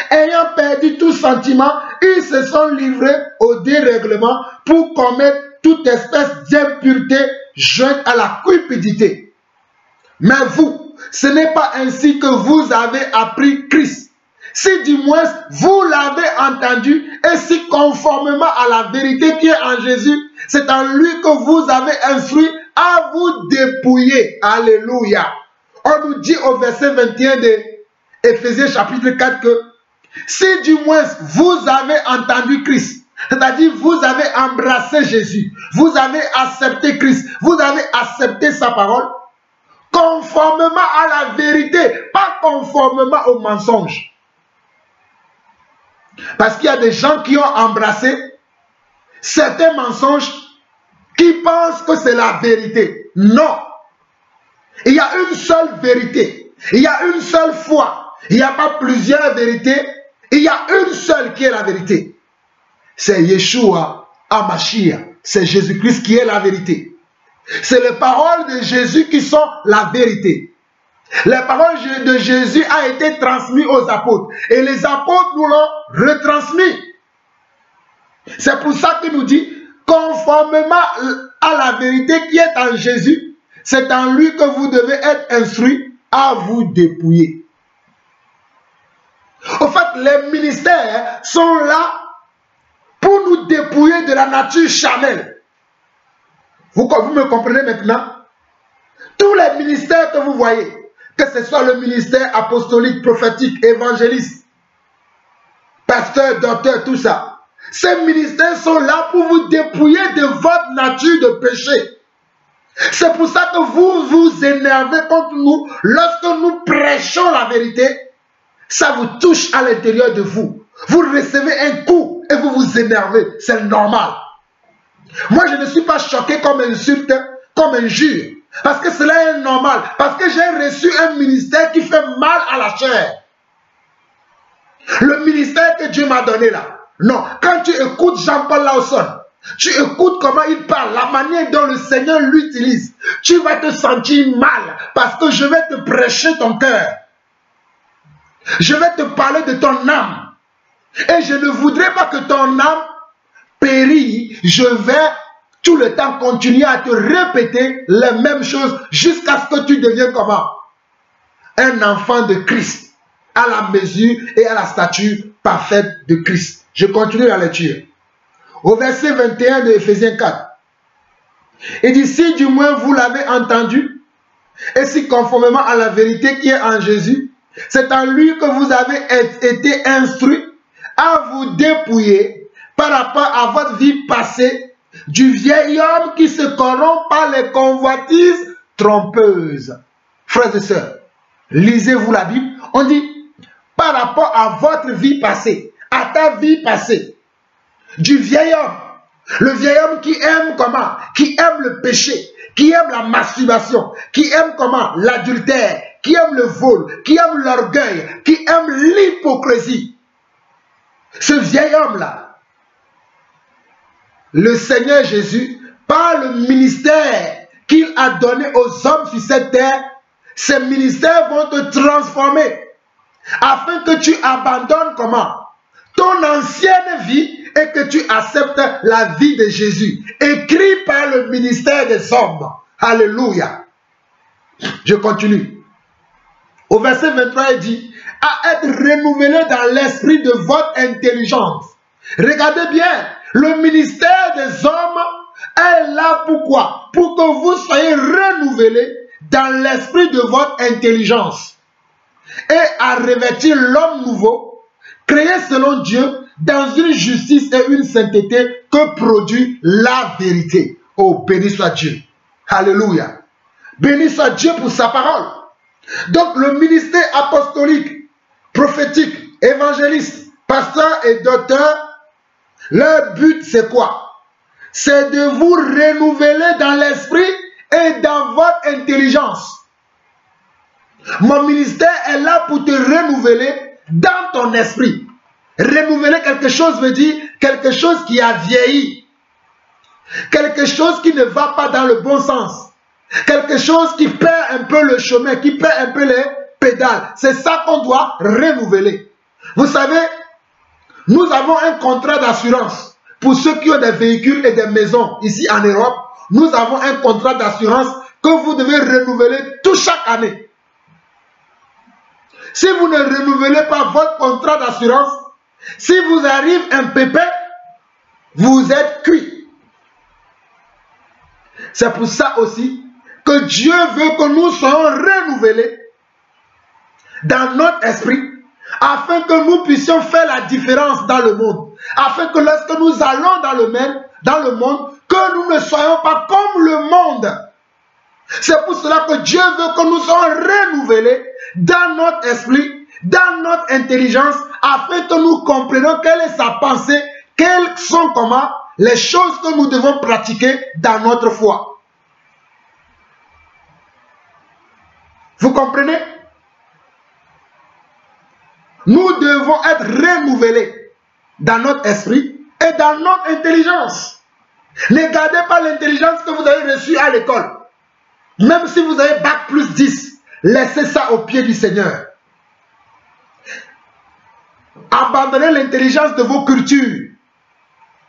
Speaker 1: Ayant perdu tout sentiment, ils se sont livrés au dérèglement pour commettre toute espèce d'impureté jointe à la cupidité. Mais vous, ce n'est pas ainsi que vous avez appris Christ. Si du moins vous l'avez entendu et si conformément à la vérité qui est en Jésus, c'est en lui que vous avez instruit à vous dépouiller. Alléluia. On nous dit au verset 21 de Éphésiens chapitre 4 que si du moins vous avez entendu Christ, c'est-à-dire vous avez embrassé Jésus, vous avez accepté Christ, vous avez accepté sa parole, conformément à la vérité, pas conformément au mensonge. Parce qu'il y a des gens qui ont embrassé certains mensonges qui pensent que c'est la vérité. Non. Il y a une seule vérité. Il y a une seule foi. Il n'y a pas plusieurs vérités. Il y a une seule qui est la vérité. C'est Yeshua HaMashiach. C'est Jésus-Christ qui est la vérité. C'est les paroles de Jésus qui sont la vérité. Les paroles de Jésus ont été transmises aux apôtres. Et les apôtres nous l'ont retransmis. C'est pour ça qu'il nous dit, conformément à la vérité qui est en Jésus, c'est en lui que vous devez être instruits à vous dépouiller. En fait, les ministères sont là pour nous dépouiller de la nature charnelle. Vous me comprenez maintenant? Tous les ministères que vous voyez, que ce soit le ministère apostolique, prophétique, évangéliste, pasteur, docteur, tout ça, ces ministères sont là pour vous dépouiller de votre nature de péché. C'est pour ça que vous vous énervez contre nous lorsque nous prêchons la vérité. Ça vous touche à l'intérieur de vous. Vous recevez un coup et vous vous énervez. C'est normal. Moi, je ne suis pas choqué comme insulte, comme injure. Parce que cela est normal. Parce que j'ai reçu un ministère qui fait mal à la chair. Le ministère que Dieu m'a donné là. Non, quand tu écoutes Jean-Paul Lawson, tu écoutes comment il parle, la manière dont le Seigneur l'utilise, tu vas te sentir mal parce que je vais te prêcher ton cœur. Je vais te parler de ton âme. Et je ne voudrais pas que ton âme périsse. Je vais tout le temps continuer à te répéter les mêmes choses jusqu'à ce que tu deviennes comment? Un enfant de Christ, à la mesure et à la stature parfaite de Christ. Je continue la lecture. Au verset 21 de Éphésiens 4. Il dit, si du moins vous l'avez entendu, et si conformément à la vérité qui est en Jésus, c'est en lui que vous avez été instruits à vous dépouiller par rapport à votre vie passée du vieil homme qui se corrompt par les convoitises trompeuses. Frères et sœurs, lisez-vous la Bible. On dit, par rapport à votre vie passée, à ta vie passée, du vieil homme. Le vieil homme qui aime comment? Qui aime le péché, qui aime la masturbation, qui aime comment? L'adultère, qui aime le vol, qui aime l'orgueil, qui aime l'hypocrisie. Ce vieil homme-là, le Seigneur Jésus, par le ministère qu'il a donné aux hommes sur cette terre, ces ministères vont te transformer afin que tu abandonnes comment? Ton ancienne vie et que tu acceptes la vie de Jésus, écrit par le ministère des hommes. Alléluia. Je continue. Au verset 23, il dit, à être renouvelé dans l'esprit de votre intelligence. Regardez bien, le ministère des hommes est là pourquoi? Pour que vous soyez renouvelés dans l'esprit de votre intelligence et à revêtir l'homme nouveau, créé selon Dieu, dans une justice et une sainteté que produit la vérité. Oh, béni soit Dieu. Alléluia. Béni soit Dieu pour sa parole. Donc, le ministère apostolique, prophétique, évangéliste, pasteur et docteur, leur but c'est quoi? C'est de vous renouveler dans l'esprit et dans votre intelligence. Mon ministère est là pour te renouveler dans ton esprit. Renouveler quelque chose veut dire quelque chose qui a vieilli. Quelque chose qui ne va pas dans le bon sens. Quelque chose qui perd un peu le chemin, qui perd un peu les pédales. C'est ça qu'on doit renouveler. Vous savez, nous avons un contrat d'assurance. Pour ceux qui ont des véhicules et des maisons ici en Europe, nous avons un contrat d'assurance que vous devez renouveler tout chaque année. Si vous ne renouvelez pas votre contrat d'assurance, si vous arrive un pépin, vous êtes cuit. C'est pour ça aussi que Dieu veut que nous soyons renouvelés dans notre esprit, afin que nous puissions faire la différence dans le monde. Afin que lorsque nous allons dans le monde, que nous ne soyons pas comme le monde. C'est pour cela que Dieu veut que nous soyons renouvelés dans notre esprit, dans notre intelligence, afin que nous comprenions quelle est sa pensée, quelles sont comment les choses que nous devons pratiquer dans notre foi. Vous comprenez? Nous devons être renouvelés dans notre esprit et dans notre intelligence. Ne gardez pas l'intelligence que vous avez reçue à l'école. Même si vous avez bac plus 10, laissez ça au pied du Seigneur. Abandonnez l'intelligence de vos cultures.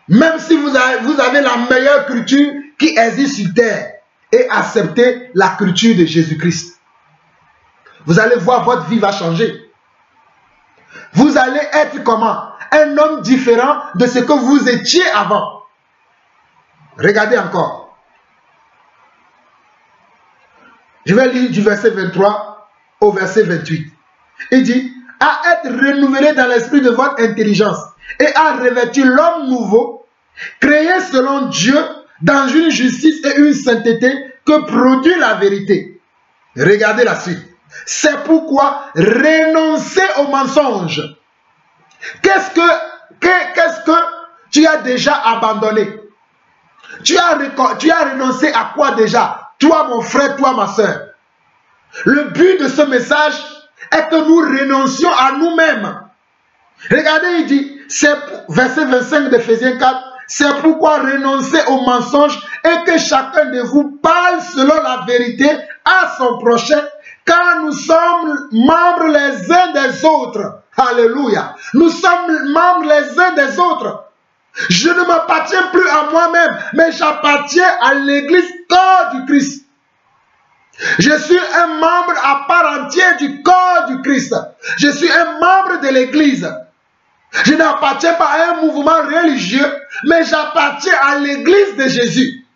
Speaker 1: Même si vous avez la meilleure culture qui existe sur terre, et acceptez la culture de Jésus-Christ. Vous allez voir, votre vie va changer. Vous allez être comment? Un homme différent de ce que vous étiez avant. Regardez encore. Je vais lire du verset 23 au verset 28. Il dit, à être renouvelé dans l'esprit de votre intelligence et à revêtir l'homme nouveau, créé selon Dieu dans une justice et une sainteté que produit la vérité. Regardez la suite. C'est pourquoi renoncer au mensonge. Qu'est-ce que tu as déjà abandonné? Tu as renoncé à quoi déjà? Toi mon frère, toi ma soeur. Le but de ce message est que nous renoncions à nous-mêmes. Regardez, il dit, c'est verset 25 d'Éphésiens 4, c'est pourquoi renoncer au mensonge et que chacun de vous parle selon la vérité à son prochain, car nous sommes membres les uns des autres. Alléluia. Nous sommes membres les uns des autres. Je ne m'appartiens plus à moi-même, mais j'appartiens à l'église corps du Christ. Je suis un membre à part entière du corps du Christ. Je suis un membre de l'église. Je n'appartiens pas à un mouvement religieux, mais j'appartiens à l'église de Jésus.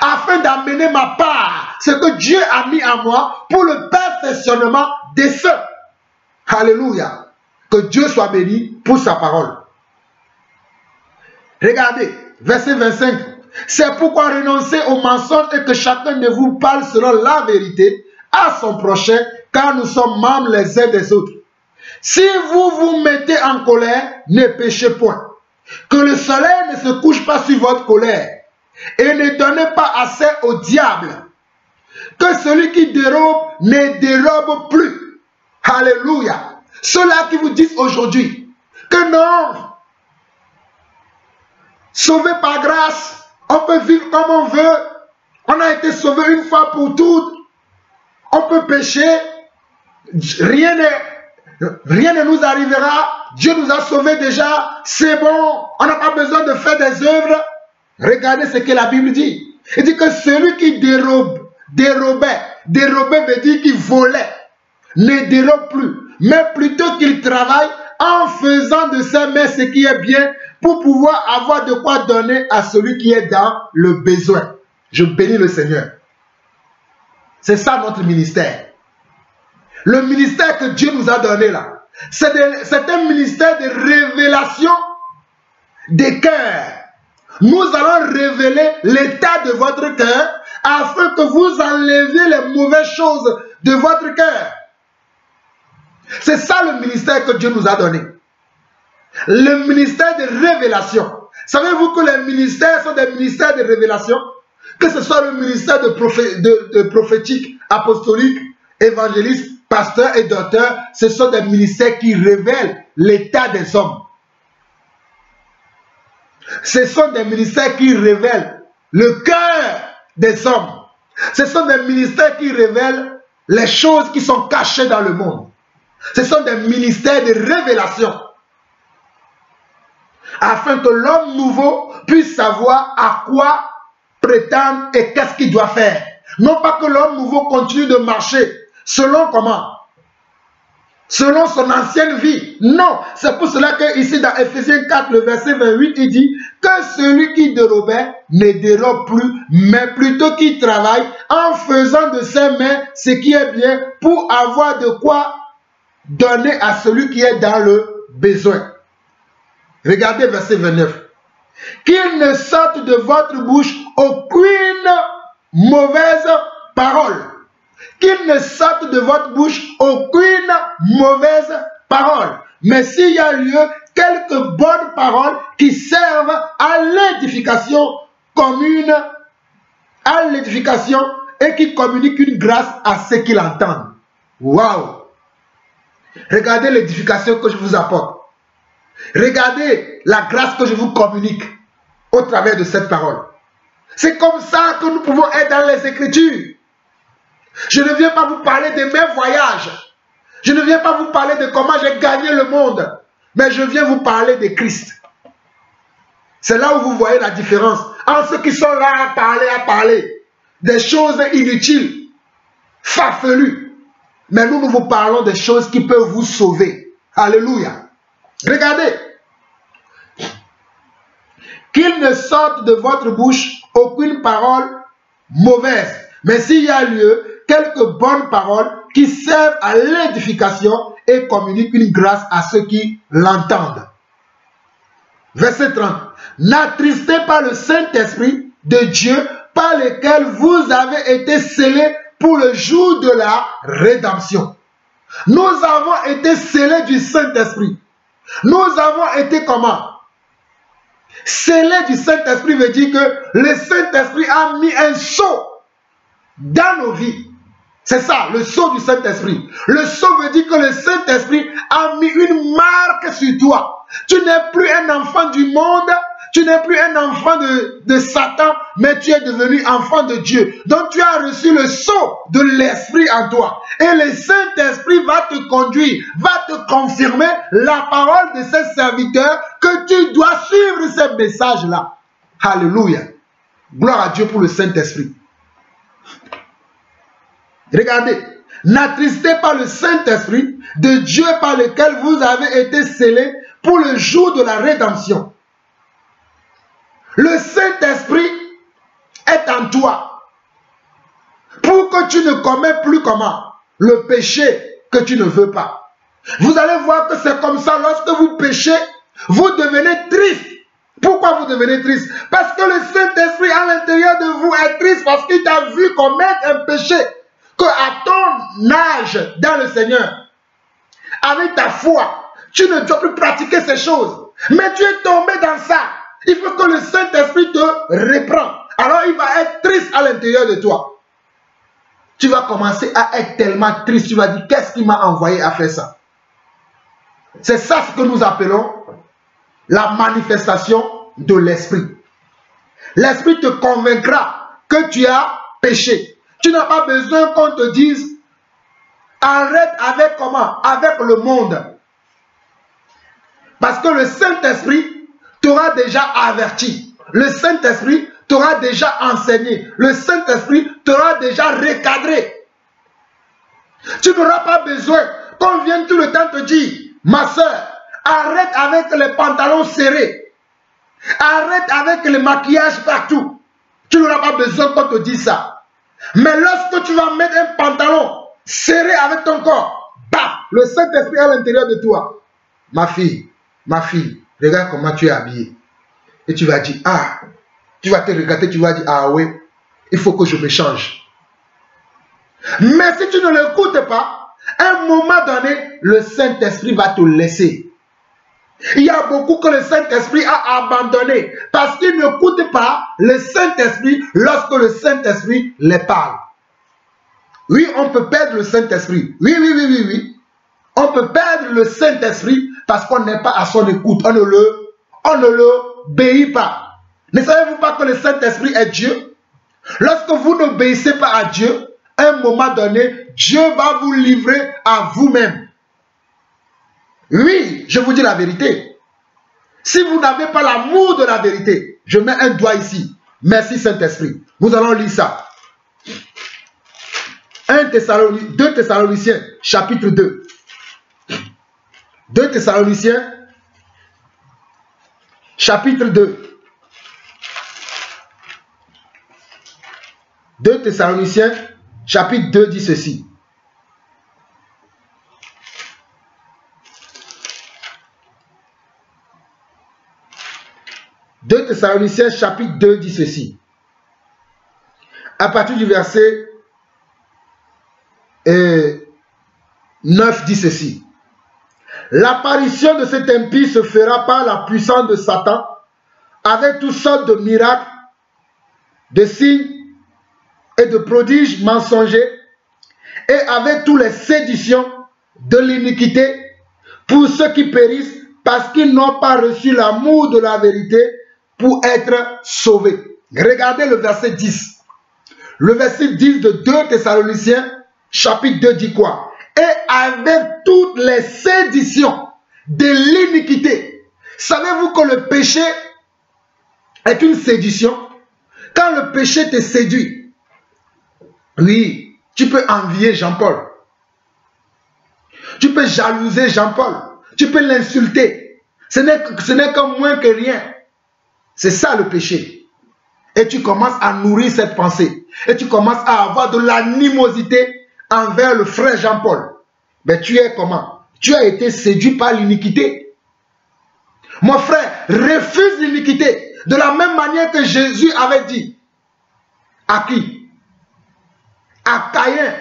Speaker 1: Afin d'amener ma part, ce que Dieu a mis en moi pour le perfectionnement des saints. Alléluia. Que Dieu soit béni pour sa parole. Regardez, verset 25. C'est pourquoi renoncer au mensonge et que chacun de vous parle selon la vérité à son prochain, car nous sommes membres les uns des autres. Si vous vous mettez en colère, ne péchez point. Que le soleil ne se couche pas sur votre colère. Et ne donnez pas assez au diable. Que celui qui dérobe ne dérobe plus. Alléluia. Ceux-là qui vous disent aujourd'hui que non, sauvé par grâce, on peut vivre comme on veut. On a été sauvé une fois pour toutes. On peut pécher. Rien ne nous arrivera. Dieu nous a sauvés déjà. C'est bon. On n'a pas besoin de faire des œuvres. Regardez ce que la Bible dit. Il dit que celui qui dérobait veut dire qu'il volait, ne dérobe plus, mais plutôt qu'il travaille en faisant de ses mains ce qui est bien pour pouvoir avoir de quoi donner à celui qui est dans le besoin. Je bénis le Seigneur. C'est ça notre ministère. Le ministère que Dieu nous a donné là, c'est un ministère de révélation des cœurs. Nous allons révéler l'état de votre cœur afin que vous enleviez les mauvaises choses de votre cœur. C'est ça le ministère que Dieu nous a donné. Le ministère de révélation. Savez-vous que les ministères sont des ministères de révélation? Que ce soit le ministère de prophétique, apostolique, évangéliste, pasteur et docteur, ce sont des ministères qui révèlent l'état des hommes. Ce sont des ministères qui révèlent le cœur des hommes. Ce sont des ministères qui révèlent les choses qui sont cachées dans le monde. Ce sont des ministères de révélation. Afin que l'homme nouveau puisse savoir à quoi prétendre et qu'est-ce qu'il doit faire. Non pas que l'homme nouveau continue de marcher selon comment? Selon son ancienne vie. Non, c'est pour cela que ici dans Ephésiens 4, le verset 28, il dit que celui qui dérobait ne dérobe plus, mais plutôt qu'il travaille en faisant de ses mains ce qui est bien pour avoir de quoi donner à celui qui est dans le besoin. Regardez verset 29. Qu'il ne sorte de votre bouche aucune mauvaise parole. Qu'il ne sorte de votre bouche aucune mauvaise parole. Mais s'il y a lieu, quelques bonnes paroles qui servent à l'édification commune, à l'édification et qui communiquent une grâce à ceux qui l'entendent. Waouh! Regardez l'édification que je vous apporte. Regardez la grâce que je vous communique au travers de cette parole. C'est comme ça que nous pouvons être dans les Écritures. Je ne viens pas vous parler de mes voyages. Je ne viens pas vous parler de comment j'ai gagné le monde. Mais je viens vous parler de Christ. C'est là où vous voyez la différence entre ceux qui sont là à parler des choses inutiles, farfelues. Mais nous vous parlons des choses qui peuvent vous sauver. Alléluia. Regardez. Qu'il ne sorte de votre bouche aucune parole mauvaise. Mais s'il y a lieu, quelques bonnes paroles qui servent à l'édification et communiquent une grâce à ceux qui l'entendent. Verset 30. N'attristez pas le Saint-Esprit de Dieu par lequel vous avez été scellés pour le jour de la rédemption. Nous avons été scellés du Saint-Esprit. Nous avons été comment? Scellés du Saint-Esprit veut dire que le Saint-Esprit a mis un sceau dans nos vies. C'est ça, le sceau du Saint-Esprit. Le sceau veut dire que le Saint-Esprit a mis une marque sur toi. Tu n'es plus un enfant du monde, tu n'es plus un enfant de Satan, mais tu es devenu enfant de Dieu. Donc tu as reçu le sceau de l'Esprit en toi. Et le Saint-Esprit va te conduire, va te confirmer la parole de ses serviteurs que tu dois suivre ces messages-là. Alléluia. Gloire à Dieu pour le Saint-Esprit. Regardez, n'attristez pas le Saint-Esprit de Dieu par lequel vous avez été scellés pour le jour de la rédemption. Le Saint-Esprit est en toi pour que tu ne commets plus comment? Le péché que tu ne veux pas. Vous allez voir que c'est comme ça, lorsque vous péchez, vous devenez triste. Pourquoi vous devenez triste? Parce que le Saint-Esprit à l'intérieur de vous est triste parce qu'il t'a vu commettre un péché. Que à ton âge dans le Seigneur, avec ta foi, tu ne dois plus pratiquer ces choses. Mais tu es tombé dans ça. Il faut que le Saint-Esprit te reprend. Alors il va être triste à l'intérieur de toi. Tu vas commencer à être tellement triste. Tu vas dire, qu'est-ce qui m'a envoyé à faire ça? C'est ça ce que nous appelons la manifestation de l'Esprit. L'Esprit te convaincra que tu as péché. Tu n'as pas besoin qu'on te dise, arrête avec comment? Avec le monde. Parce que le Saint-Esprit t'aura déjà averti. Le Saint-Esprit t'aura déjà enseigné. Le Saint-Esprit t'aura déjà recadré. Tu n'auras pas besoin qu'on vienne tout le temps te dire, ma soeur, arrête avec les pantalons serrés. Arrête avec le maquillage partout. Tu n'auras pas besoin qu'on te dise ça. Mais lorsque tu vas mettre un pantalon serré avec ton corps, bam, le Saint-Esprit à l'intérieur de toi. Ma fille, regarde comment tu es habillée. Et tu vas dire, ah, tu vas te regarder, tu vas dire, ah oui, il faut que je me change. Mais si tu ne l'écoutes pas, à un moment donné, le Saint-Esprit va te laisser. Il y a beaucoup que le Saint-Esprit a abandonné parce qu'ils n'écoutent pas le Saint-Esprit lorsque le Saint-Esprit les parle. Oui, on peut perdre le Saint-Esprit. Oui. On peut perdre le Saint-Esprit parce qu'on n'est pas à son écoute. On ne l'obéit pas. Ne savez-vous pas que le Saint-Esprit est Dieu? Lorsque vous n'obéissez pas à Dieu, à un moment donné, Dieu va vous livrer à vous-même. Oui, je vous dis la vérité. Si vous n'avez pas l'amour de la vérité, je mets un doigt ici. Merci Saint-Esprit. Nous allons lire ça. 2 Thessaloniciens, chapitre 2. 2 Thessaloniciens, chapitre 2. 2 Thessaloniciens, chapitre 2 dit ceci. « 2 Thessaloniciens, chapitre 2 dit ceci. À partir du verset 9 dit ceci. L'apparition de cet impie se fera par la puissance de Satan, avec toutes sortes de miracles, de signes et de prodiges mensongers, et avec toutes les séditions de l'iniquité, pour ceux qui périssent parce qu'ils n'ont pas reçu l'amour de la vérité pour être sauvés. Regardez le verset 10. Le verset 10 de 2 Thessaloniciens, chapitre 2 dit quoi? Et avec toutes les séditions de l'iniquité. Savez-vous que le péché est une sédition? Quand le péché te séduit, oui, tu peux envier Jean-Paul. Tu peux jalouser Jean-Paul. Tu peux l'insulter. Ce n'est que moins que rien. C'est ça le péché. Et tu commences à nourrir cette pensée. Et tu commences à avoir de l'animosité envers le frère Jean-Paul. Mais tu es comment? Tu as été séduit par l'iniquité. Mon frère, refuse l'iniquité. De la même manière que Jésus avait dit. À qui? À Caïn.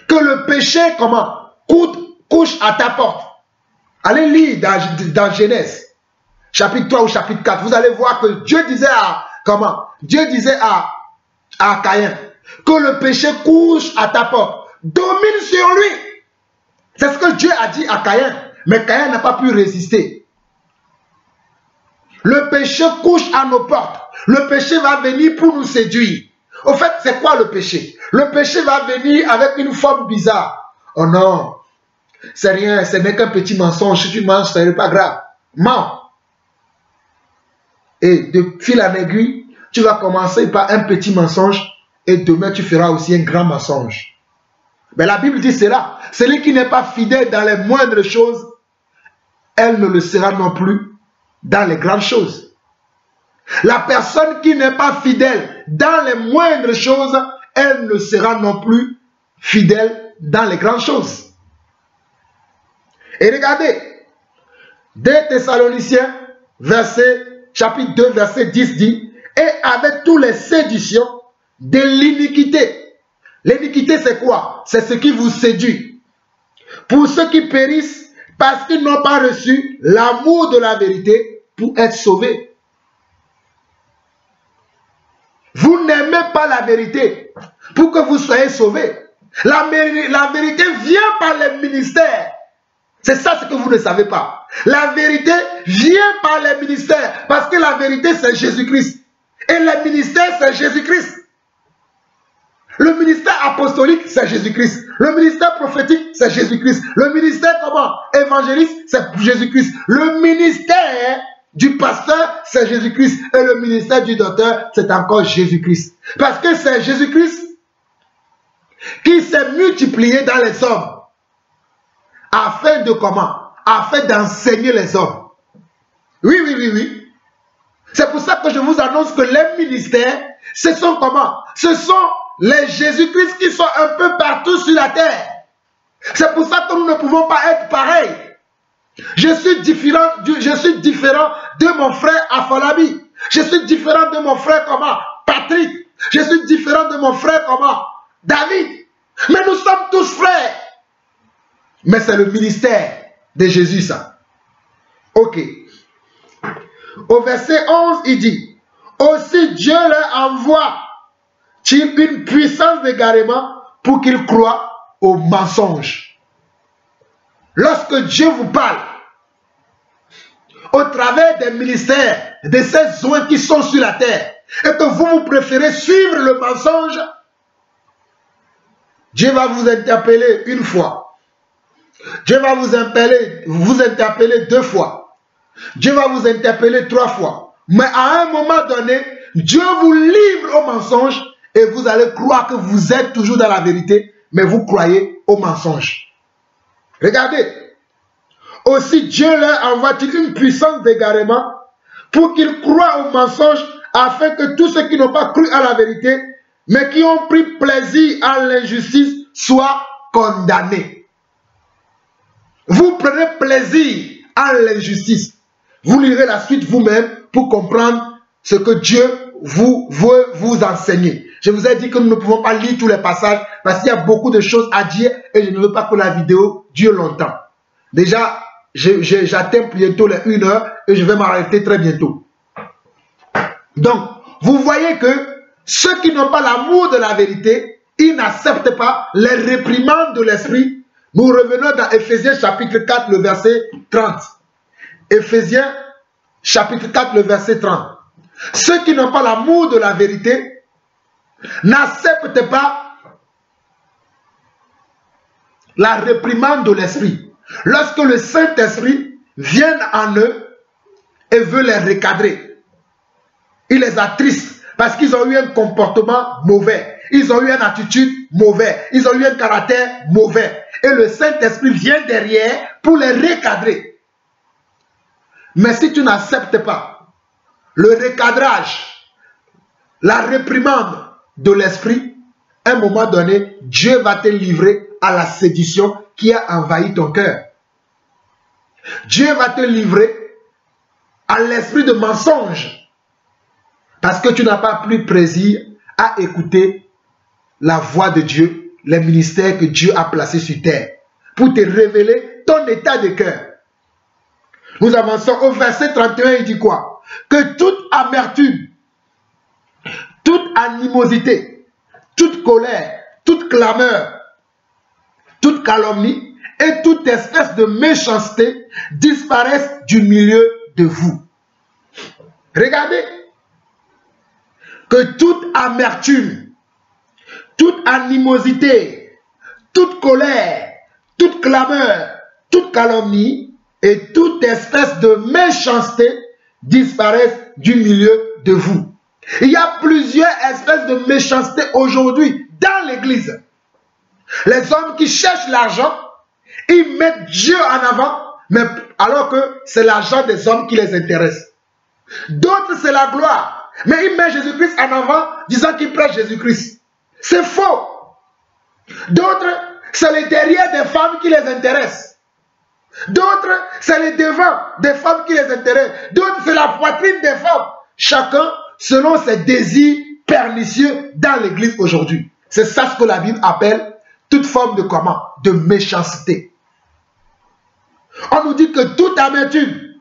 Speaker 1: Que le péché, comment? Couche à ta porte. Allez lire dans Genèse, chapitre 3 ou chapitre 4. Vous allez voir que Dieu disait à, comment? Dieu disait à Caïn que le péché couche à ta porte. Domine sur lui. C'est ce que Dieu a dit à Caïn. Mais Caïn n'a pas pu résister. Le péché couche à nos portes. Le péché va venir pour nous séduire. Au fait, c'est quoi le péché? Le péché va venir avec une forme bizarre. Oh non, c'est rien, ce n'est qu'un petit mensonge. Si tu manges, ce n'est pas grave. Mens. Et de fil en aiguille, tu vas commencer par un petit mensonge et demain tu feras aussi un grand mensonge. Mais la Bible dit cela. Celui qui n'est pas fidèle dans les moindres choses, elle ne le sera non plus dans les grandes choses. La personne qui n'est pas fidèle dans les moindres choses, elle ne sera non plus fidèle dans les grandes choses. Et regardez, 2 Thessaloniciens, chapitre 2, verset 10 dit, et avec toutes les séditions de l'iniquité. L'iniquité c'est quoi? C'est ce qui vous séduit. Pour ceux qui périssent parce qu'ils n'ont pas reçu l'amour de la vérité pour être sauvés. Vous n'aimez pas la vérité pour que vous soyez sauvés. La vérité vient par les ministères. C'est ça ce que vous ne savez pas. La vérité vient par les ministères. Parce que la vérité c'est Jésus-Christ. Et les ministères c'est Jésus-Christ. Le ministère apostolique c'est Jésus-Christ. Le ministère prophétique c'est Jésus-Christ. Le ministère comment? Évangéliste c'est Jésus-Christ. Le ministère du pasteur c'est Jésus-Christ. Et le ministère du docteur c'est encore Jésus-Christ. Parce que c'est Jésus-Christ qui s'est multiplié dans les hommes. Afin de comment? Afin d'enseigner les hommes. Oui. C'est pour ça que je vous annonce que les ministères, ce sont comment? Ce sont les Jésus-Christ qui sont un peu partout sur la terre. C'est pour ça que nous ne pouvons pas être pareils. Je suis différent de mon frère Afolabi. Je suis différent de mon frère comment? Patrick. Je suis différent de mon frère comment? David. Mais nous sommes tous frères. Mais c'est le ministère de Jésus, ça. Ok. Au verset 11, il dit, aussi Dieu leur envoie une puissance d'égarement pour qu'ils croient aux mensonges. Lorsque Dieu vous parle, au travers des ministères, de ces oins qui sont sur la terre, et que vous préférez suivre le mensonge, Dieu va vous interpeller une fois. Dieu va vous interpeller 2 fois. Dieu va vous interpeller 3 fois. Mais à un moment donné, Dieu vous livre au mensonge et vous allez croire que vous êtes toujours dans la vérité, mais vous croyez au mensonge. Regardez. Aussi Dieu leur envoie-t-il une puissance d'égarement pour qu'ils croient au mensonge, afin que tous ceux qui n'ont pas cru à la vérité, mais qui ont pris plaisir à l'injustice, soient condamnés. Vous prenez plaisir à l'injustice. Vous lirez la suite vous-même pour comprendre ce que Dieu veut vous enseigner. Je vous ai dit que nous ne pouvons pas lire tous les passages parce qu'il y a beaucoup de choses à dire et je ne veux pas que la vidéo dure longtemps. Déjà, j'atteins bientôt les 1 heure et je vais m'arrêter très bientôt. Donc, vous voyez que ceux qui n'ont pas l'amour de la vérité, ils n'acceptent pas les réprimandes de l'esprit. Nous revenons dans Éphésiens chapitre 4, le verset 30. Éphésiens chapitre 4, le verset 30. Ceux qui n'ont pas l'amour de la vérité n'acceptent pas la réprimande de l'esprit. Lorsque le Saint-Esprit vient en eux et veut les recadrer, il les attriste parce qu'ils ont eu un comportement mauvais, ils ont eu une attitude mauvaise, ils ont eu un caractère mauvais. Et le Saint-Esprit vient derrière pour les recadrer. Mais si tu n'acceptes pas le recadrage, la réprimande de l'esprit, à un moment donné, Dieu va te livrer à la séduction qui a envahi ton cœur. Dieu va te livrer à l'esprit de mensonge parce que tu n'as pas pris plaisir à écouter la voix de Dieu, les ministères que Dieu a placés sur terre pour te révéler ton état de cœur. Nous avançons au verset 31, il dit quoi? Que toute amertume, toute animosité, toute colère, toute clameur, toute calomnie et toute espèce de méchanceté disparaissent du milieu de vous. Regardez, que toute amertume, toute animosité, toute colère, toute clameur, toute calomnie et toute espèce de méchanceté disparaissent du milieu de vous. Il y a plusieurs espèces de méchanceté aujourd'hui dans l'église. Les hommes qui cherchent l'argent, ils mettent Dieu en avant, mais alors que c'est l'argent des hommes qui les intéresse. D'autres, c'est la gloire, mais ils mettent Jésus-Christ en avant, disant qu'ils prêchent Jésus-Christ. C'est faux. D'autres, c'est les derrière des femmes qui les intéressent. D'autres, c'est les devants des femmes qui les intéressent. D'autres, c'est la poitrine des femmes. Chacun selon ses désirs pernicieux dans l'église aujourd'hui. C'est ça ce que la Bible appelle toute forme de comment? De méchanceté. On nous dit que toute amertume,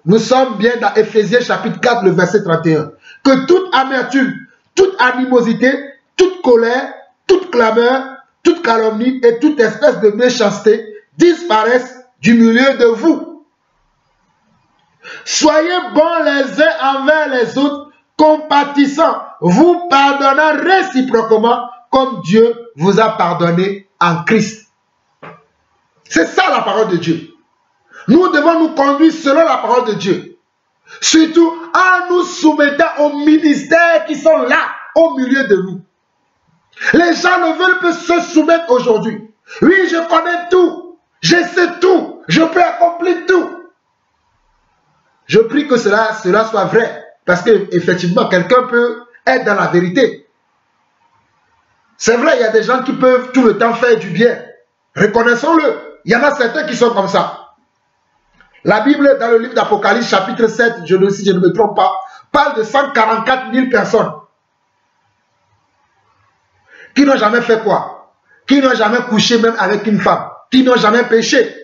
Speaker 1: nous sommes bien dans Éphésiens chapitre 4, le verset 31, que toute amertume, toute animosité, toute colère, toute clameur, toute calomnie et toute espèce de méchanceté disparaissent du milieu de vous. Soyez bons les uns envers les autres, compatissants, vous pardonnant réciproquement comme Dieu vous a pardonné en Christ. C'est ça la parole de Dieu. Nous devons nous conduire selon la parole de Dieu. Surtout en nous soumettant aux ministères qui sont là, au milieu de nous. Les gens ne veulent pas se soumettre aujourd'hui. Oui, je connais tout. Je sais tout. Je peux accomplir tout. Je prie que cela soit vrai. Parce qu'effectivement, quelqu'un peut être dans la vérité. C'est vrai, il y a des gens qui peuvent tout le temps faire du bien. Reconnaissons-le. Il y en a certains qui sont comme ça. La Bible, dans le livre d'Apocalypse, chapitre 7, si je ne me trompe pas, parle de 144 000 personnes qui n'ont jamais fait quoi? Qui n'ont jamais couché même avec une femme, qui n'ont jamais péché.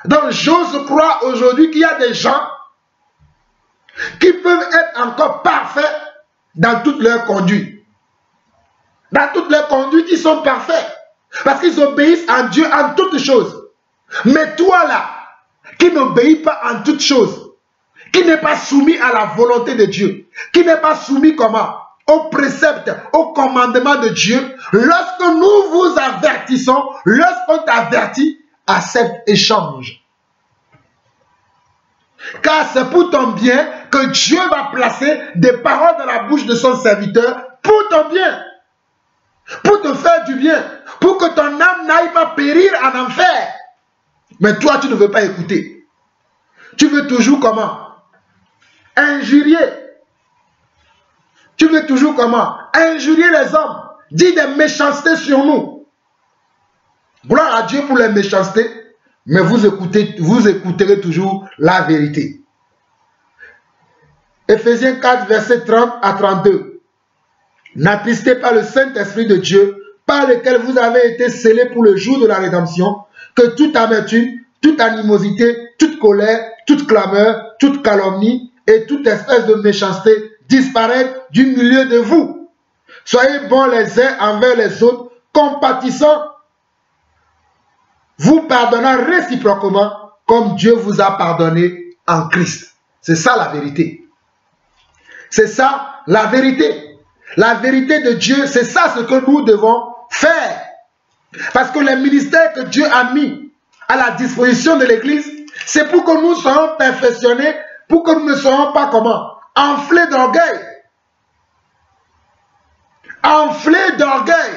Speaker 1: Donc, j'ose croire aujourd'hui qu'il y a des gens qui peuvent être encore parfaits dans toute leur conduite. Dans toute leur conduite, ils sont parfaits. Parce qu'ils obéissent à Dieu en toutes choses. Mais toi là, qui n'obéis pas en toutes choses, qui n'est pas soumis à la volonté de Dieu, qui n'est pas soumis comment? Aux préceptes, aux commandements de Dieu, lorsque nous vous avertissons, lorsqu'on t'avertit, accepte échange. Car c'est pour ton bien que Dieu va placer des paroles dans la bouche de son serviteur pour ton bien, pour te faire du bien, pour que ton âme n'aille pas périr en enfer. Mais toi, tu ne veux pas écouter. Tu veux toujours comment? Injurier. Tu veux toujours comment? Injurier les hommes. Dire des méchancetés sur nous. Gloire à Dieu pour les méchancetés, mais vous écouterez toujours la vérité. Ephésiens 4, versets 30 à 32. N'attristez pas le Saint-Esprit de Dieu, par lequel vous avez été scellés pour le jour de la rédemption, que toute amertume, toute animosité, toute colère, toute clameur, toute calomnie et toute espèce de méchanceté disparaissent du milieu de vous. Soyez bons les uns envers les autres, compatissants, vous pardonnant réciproquement, comme Dieu vous a pardonné en Christ. C'est ça la vérité. C'est ça la vérité. La vérité de Dieu, c'est ça ce que nous devons faire. Parce que les ministères que Dieu a mis à la disposition de l'Église, c'est pour que nous soyons perfectionnés, pour que nous ne soyons pas comment? Enflés d'orgueil. Enflés d'orgueil.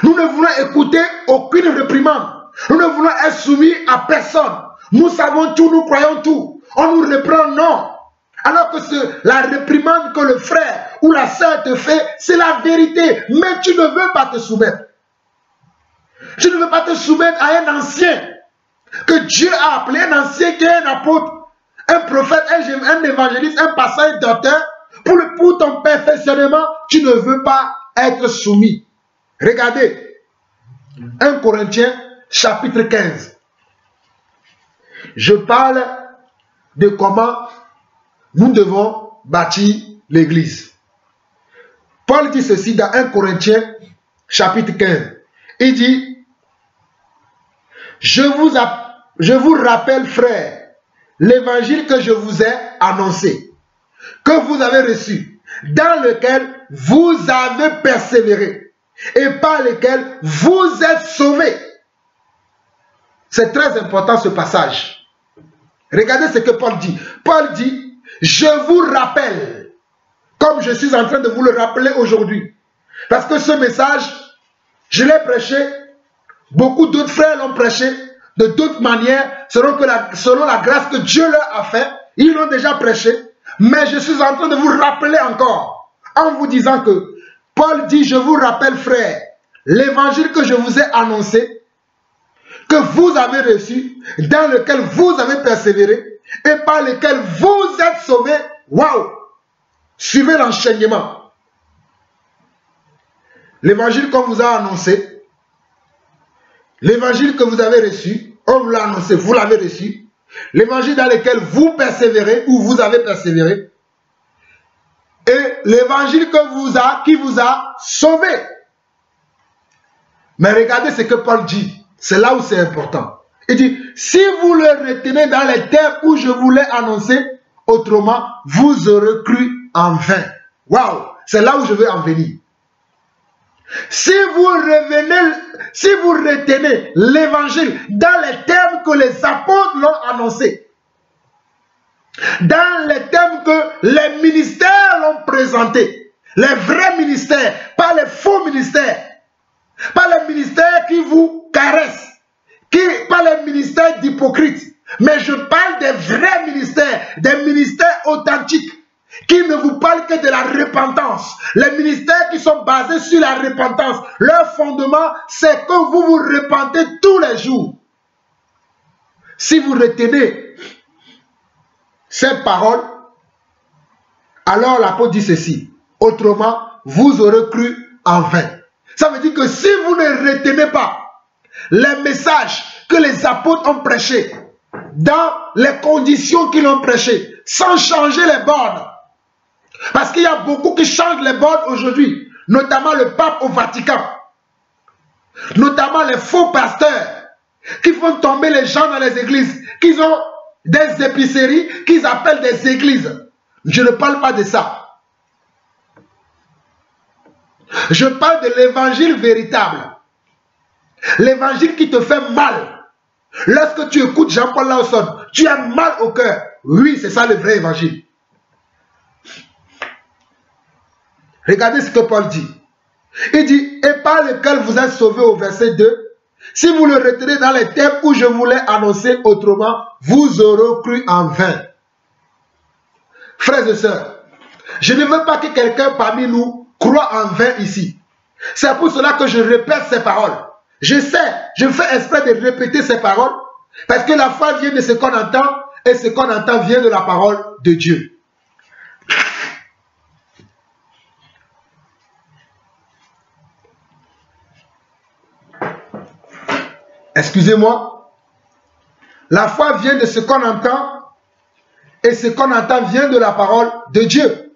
Speaker 1: Nous ne voulons écouter aucune réprimande. Nous ne voulons être soumis à personne. Nous savons tout, nous croyons tout. On nous reprend, non. Alors que la réprimande que le frère ou la sœur te fait, c'est la vérité. Mais tu ne veux pas te soumettre. Tu ne veux pas te soumettre à un ancien que Dieu a appelé, un ancien qui est un apôtre, un prophète, un évangéliste, un pasteur, un docteur. Pour ton perfectionnement, tu ne veux pas être soumis. Regardez, 1 Corinthiens chapitre 15. Je parle de comment nous devons bâtir l'Église. Paul dit ceci dans 1 Corinthiens chapitre 15. Il dit, je vous rappelle, frères, l'évangile que je vous ai annoncé, que vous avez reçu, dans lequel vous avez persévéré et par lequel vous êtes sauvés. C'est très important ce passage. Regardez ce que Paul dit. Paul dit, je vous rappelle, comme je suis en train de vous le rappeler aujourd'hui. Parce que ce message, je l'ai prêché, beaucoup d'autres frères l'ont prêché, de d'autres manières, selon la grâce que Dieu leur a fait, ils l'ont déjà prêché. Mais je suis en train de vous rappeler encore, en vous disant que Paul dit, je vous rappelle, frères, l'évangile que je vous ai annoncé, que vous avez reçu, dans lequel vous avez persévéré, et par lequel vous êtes sauvés. Waouh! Suivez l'enseignement. L'évangile qu'on vous a annoncé, l'évangile que vous avez reçu, on vous l'a annoncé, vous l'avez reçu, l'évangile dans lequel vous persévérez, ou vous avez persévéré, et l'évangile qui vous a sauvé. Mais regardez ce que Paul dit. C'est là où c'est important. Il dit, si vous le retenez dans les termes où je vous l'ai annoncé, autrement, vous aurez cru en vain. Waouh! C'est là où je veux en venir. Si vous retenez l'évangile dans les termes que les apôtres l'ont annoncé, dans les termes que les ministères l'ont présenté, les vrais ministères, pas les faux ministères, pas les ministères qui vous caressent, pas les ministères d'hypocrites, mais je parle des vrais ministères, des ministères authentiques, qui ne vous parlent que de la repentance. Les ministères qui sont basés sur la repentance, leur fondement, c'est que vous vous repentez tous les jours. Si vous retenez ces paroles, alors l'apôtre dit ceci, autrement, vous aurez cru en vain. Ça veut dire que si vous ne retenez pas les messages que les apôtres ont prêchés, dans les conditions qu'ils ont prêchés, sans changer les bornes, parce qu'il y a beaucoup qui changent les bornes aujourd'hui, notamment le pape au Vatican. notamment les faux pasteurs qui font tomber les gens dans les églises, qui ont des épiceries qu'ils appellent des églises. Je ne parle pas de ça. Je parle de l'évangile véritable. L'évangile qui te fait mal. Lorsque tu écoutes Jean-Paul Lawson, tu as mal au cœur. Oui, c'est ça le vrai évangile. Regardez ce que Paul dit. Il dit, et par lequel vous êtes sauvés au verset 2, si vous le retenez dans les termes où je voulais annoncer autrement, vous aurez cru en vain. Frères et sœurs, je ne veux pas que quelqu'un parmi nous croit en vain ici. C'est pour cela que je répète ces paroles. Je sais, je fais exprès de répéter ces paroles, parce que la foi vient de ce qu'on entend, et ce qu'on entend vient de la parole de Dieu. Excusez-moi. La foi vient de ce qu'on entend, et ce qu'on entend vient de la parole de Dieu.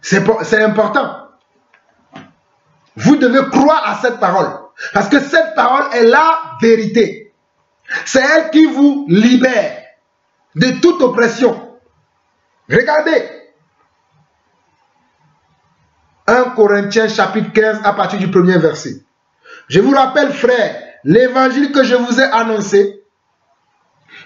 Speaker 1: C'est important. Vous devez croire à cette parole. Parce que cette parole est la vérité. C'est elle qui vous libère de toute oppression. Regardez. 1 Corinthiens chapitre 15 à partir du premier verset. Je vous rappelle, frères, l'évangile que je vous ai annoncé,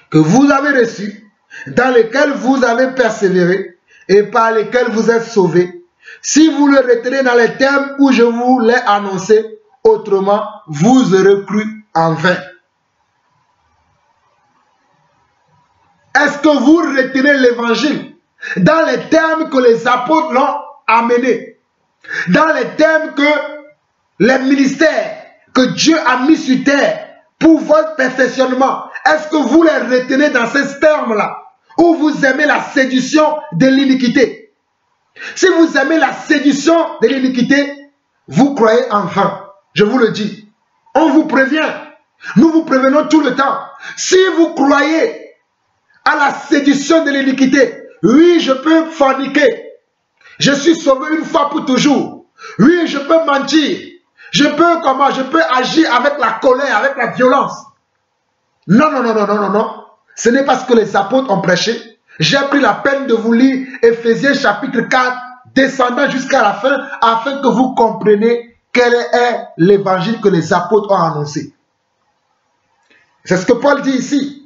Speaker 1: que vous avez reçu, dans lequel vous avez persévéré, et par lesquels vous êtes sauvés, si vous le retenez dans les termes où je vous l'ai annoncé, autrement, vous aurez cru en vain. Est-ce que vous retenez l'évangile dans les termes que les apôtres l'ont amené, dans les termes que les ministères que Dieu a mis sur terre pour votre perfectionnement? Est-ce que vous les retenez dans ces termes-là? Ou vous aimez la séduction de l'iniquité? Si vous aimez la séduction de l'iniquité, vous croyez en vain. Je vous le dis. On vous prévient. Nous vous prévenons tout le temps. Si vous croyez à la séduction de l'iniquité, oui, je peux forniquer. Je suis sauvé une fois pour toujours. Oui, je peux mentir. Je peux agir avec la colère, avec la violence. Non, non, non, non, non, non, non. Ce n'est pas ce que les apôtres ont prêché. J'ai pris la peine de vous lire Éphésiens chapitre 4, descendant jusqu'à la fin, afin que vous compreniez quel est l'évangile que les apôtres ont annoncé. C'est ce que Paul dit ici.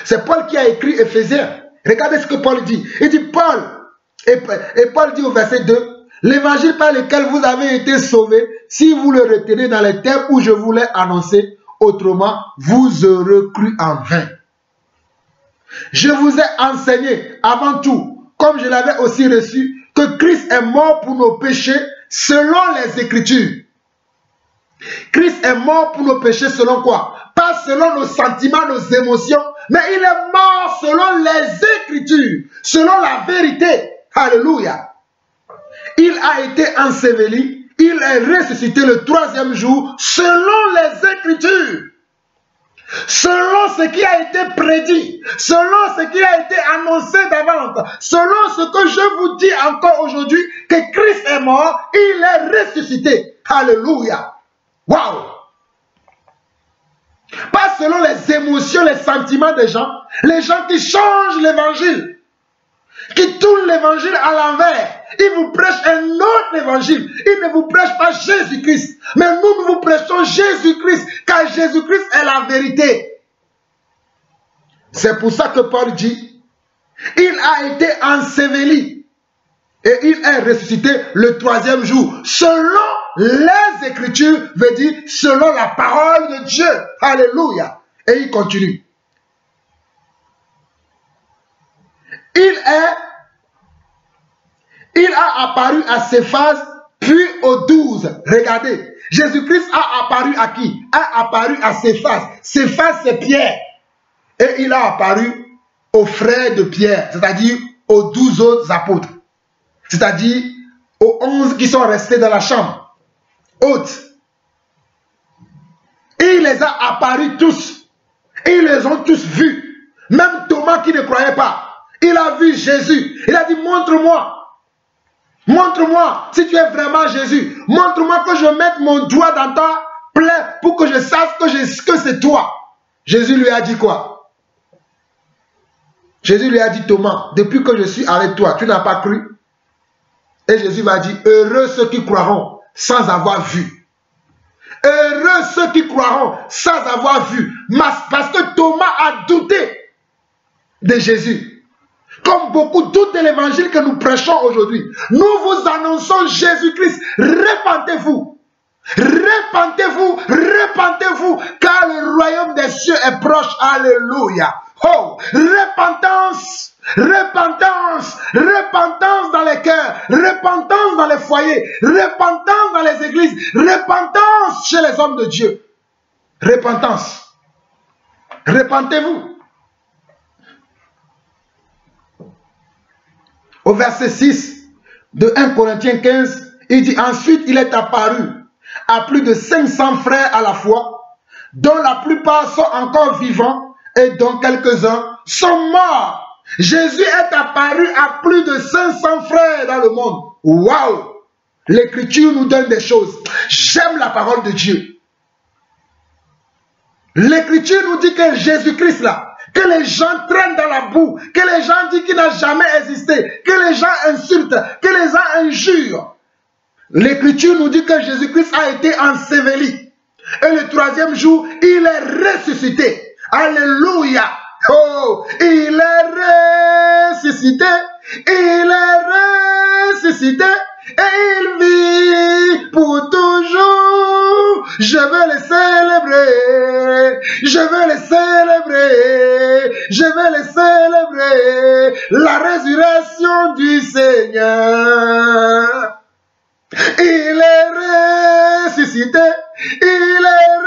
Speaker 1: C'est Paul qui a écrit Éphésiens. Regardez ce que Paul dit. Il dit Paul, et Paul dit au verset 2, l'évangile par lequel vous avez été sauvés, si vous le retenez dans les termes où je vous l'ai annoncé, autrement, vous aurez cru en vain. Je vous ai enseigné avant tout, comme je l'avais aussi reçu, que Christ est mort pour nos péchés selon les Écritures. Christ est mort pour nos péchés selon quoi? Pas selon nos sentiments, nos émotions, mais il est mort selon les Écritures, selon la vérité. Alléluia. Il a été enseveli, il est ressuscité le 3e jour selon les Écritures. Selon ce qui a été prédit, selon ce qui a été annoncé d'avance, selon ce que je vous dis encore aujourd'hui, que Christ est mort, il est ressuscité. Alléluia. Waouh. Pas selon les émotions, les sentiments des gens, les gens qui changent l'évangile, qui tournent l'évangile à l'envers. Ils vous prêchent un autre évangile. Ils ne vous prêchent pas Jésus-Christ. Mais nous vous prêchons Jésus-Christ, car Jésus-Christ est la vérité. C'est pour ça que Paul dit, il a été enseveli et il est ressuscité le 3e jour. Selon les Écritures, veut dire selon la parole de Dieu. Alléluia. Et il continue. Il a apparu à Céphas, puis aux 12. Regardez, Jésus-Christ a apparu à qui? A apparu à Céphas. Céphas, c'est Pierre. Et il a apparu aux frères de Pierre, c'est-à-dire aux 12 autres apôtres. C'est-à-dire aux 11 qui sont restés dans la chambre haute. Et il les a apparus tous. Et ils les ont tous vus. Même Thomas qui ne croyait pas. Il a vu Jésus. Il a dit, montre-moi. Montre-moi si tu es vraiment Jésus. Montre-moi que je mette mon doigt dans ta plaie pour que je sache que c'est toi. Jésus lui a dit quoi? Jésus lui a dit, Thomas, depuis que je suis avec toi, tu n'as pas cru? Et Jésus va dire, heureux ceux qui croiront sans avoir vu. Heureux ceux qui croiront sans avoir vu. Parce que Thomas a douté de Jésus. Comme beaucoup doutent de l'évangile que nous prêchons aujourd'hui. Nous vous annonçons Jésus-Christ. Repentez-vous. Repentez-vous. Repentez-vous. Car le royaume des cieux est proche. Alléluia. Oh, repentance. Repentance. Repentance dans les cœurs. Repentance dans les foyers. Repentance dans les églises. Repentance chez les hommes de Dieu. Repentance. Repentez-vous. Au verset 6 de 1 Corinthiens 15, il dit, ensuite il est apparu à plus de 500 frères à la fois, dont la plupart sont encore vivants et dont quelques-uns sont morts. Jésus est apparu à plus de 500 frères dans le monde. Waouh! L'écriture nous donne des choses. J'aime la parole de Dieu. L'écriture nous dit que Jésus-Christ là, que les gens traînent dans la boue, que les gens disent qu'il n'a jamais existé, que les gens insultent, que les gens injurent. L'écriture nous dit que Jésus-Christ a été enseveli. Et le troisième jour, il est ressuscité. Alléluia. Oh, il est ressuscité. Il est ressuscité. Et il vit pour toujours. Je veux le célébrer. Je veux le célébrer. Je veux le célébrer. La résurrection du Seigneur. Il est ressuscité. Il est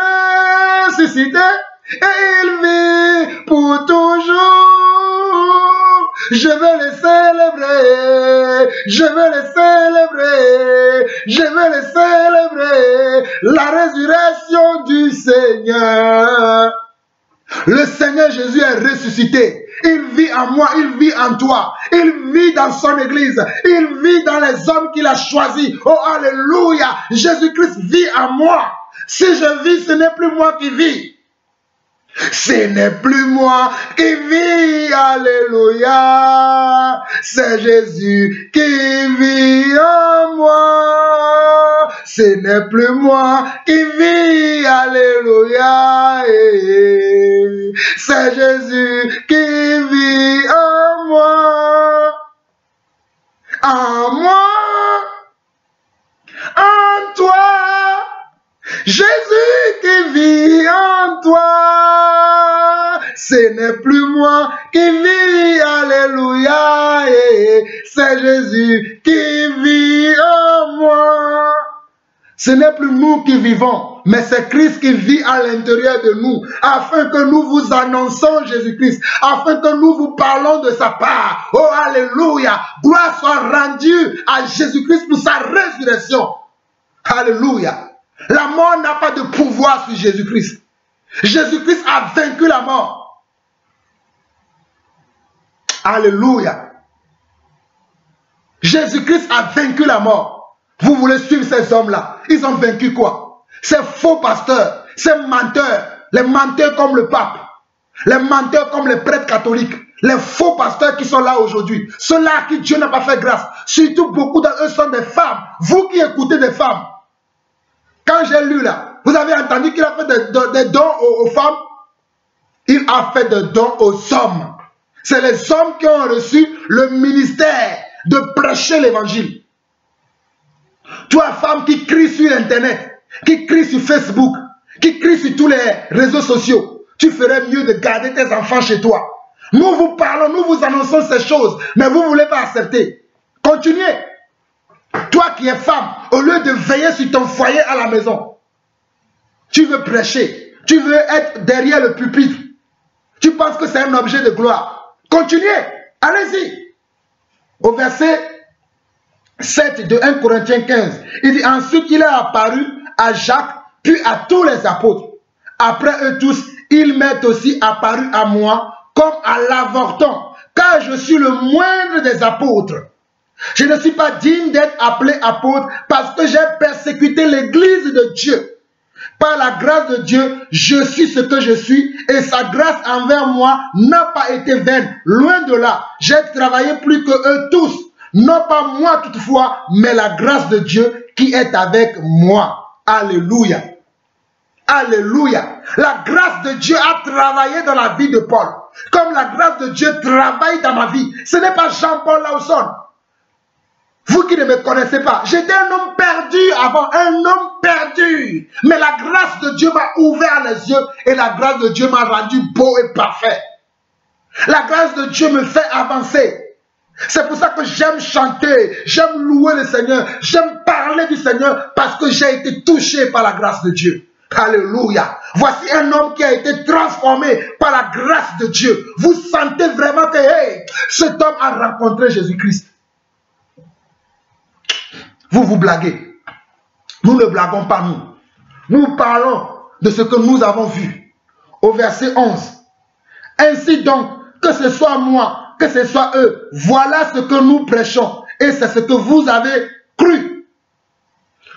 Speaker 1: ressuscité. Et il vit pour toujours. Je veux le célébrer, je veux le célébrer, je veux le célébrer, la résurrection du Seigneur. Le Seigneur Jésus est ressuscité. Il vit en moi, il vit en toi. Il vit dans son église. Il vit dans les hommes qu'il a choisis. Oh, alléluia. Jésus-Christ vit en moi. Si je vis, ce n'est plus moi qui vis. Ce n'est plus moi qui vis, alléluia, c'est Jésus qui vit en moi. Ce n'est plus moi qui vis, alléluia, c'est Jésus qui vit en moi. En moi, en toi. Jésus qui vit en toi, ce n'est plus moi qui vis, alléluia, c'est Jésus qui vit en moi. Ce n'est plus nous qui vivons, mais c'est Christ qui vit à l'intérieur de nous, afin que nous vous annonçons Jésus-Christ, afin que nous vous parlons de sa part. Oh, alléluia, gloire soit rendue à Jésus-Christ pour sa résurrection. Alléluia. La mort n'a pas de pouvoir sur Jésus-Christ. Jésus-Christ a vaincu la mort. Alléluia. Jésus-Christ a vaincu la mort. Vous voulez suivre ces hommes-là? Ils ont vaincu quoi? Ces faux pasteurs, ces menteurs, les menteurs comme le pape, les menteurs comme les prêtres catholiques, les faux pasteurs qui sont là aujourd'hui, ceux-là à qui Dieu n'a pas fait grâce. Surtout beaucoup d'entre eux sont des femmes. Vous qui écoutez des femmes, quand j'ai lu là, vous avez entendu qu'il a fait des dons aux femmes? Il a fait des dons aux hommes. C'est les hommes qui ont reçu le ministère de prêcher l'évangile. Toi, femme qui crie sur Internet, qui crie sur Facebook, qui crie sur tous les réseaux sociaux, tu ferais mieux de garder tes enfants chez toi. Nous vous parlons, nous vous annonçons ces choses, mais vous ne voulez pas accepter. Continuez. Toi qui es femme, au lieu de veiller sur ton foyer à la maison, tu veux prêcher, tu veux être derrière le pupitre, tu penses que c'est un objet de gloire. Continuez, allez-y. Au verset 7 de 1 Corinthiens 15, il dit, ensuite il est apparu à Jacques, puis à tous les apôtres. Après eux tous, il m'est aussi apparu à moi comme à l'avorton, car car je suis le moindre des apôtres. Je ne suis pas digne d'être appelé apôtre parce que j'ai persécuté l'église de Dieu. Par la grâce de Dieu, je suis ce que je suis et sa grâce envers moi n'a pas été vaine. Loin de là, j'ai travaillé plus que eux tous. Non pas moi toutefois, mais la grâce de Dieu qui est avec moi. Alléluia. Alléluia. La grâce de Dieu a travaillé dans la vie de Paul. Comme la grâce de Dieu travaille dans ma vie. Ce n'est pas Jean-Paul Lawson. Vous qui ne me connaissez pas, j'étais un homme perdu avant, un homme perdu. Mais la grâce de Dieu m'a ouvert les yeux et la grâce de Dieu m'a rendu beau et parfait. La grâce de Dieu me fait avancer. C'est pour ça que j'aime chanter, j'aime louer le Seigneur, j'aime parler du Seigneur parce que j'ai été touché par la grâce de Dieu. Alléluia. Voici un homme qui a été transformé par la grâce de Dieu. Vous sentez vraiment que hey, cet homme a rencontré Jésus-Christ. Vous vous blaguez. Nous ne blaguons pas nous. Nous parlons de ce que nous avons vu. Au verset 11. Ainsi donc, que ce soit moi, que ce soit eux, voilà ce que nous prêchons. Et c'est ce que vous avez cru.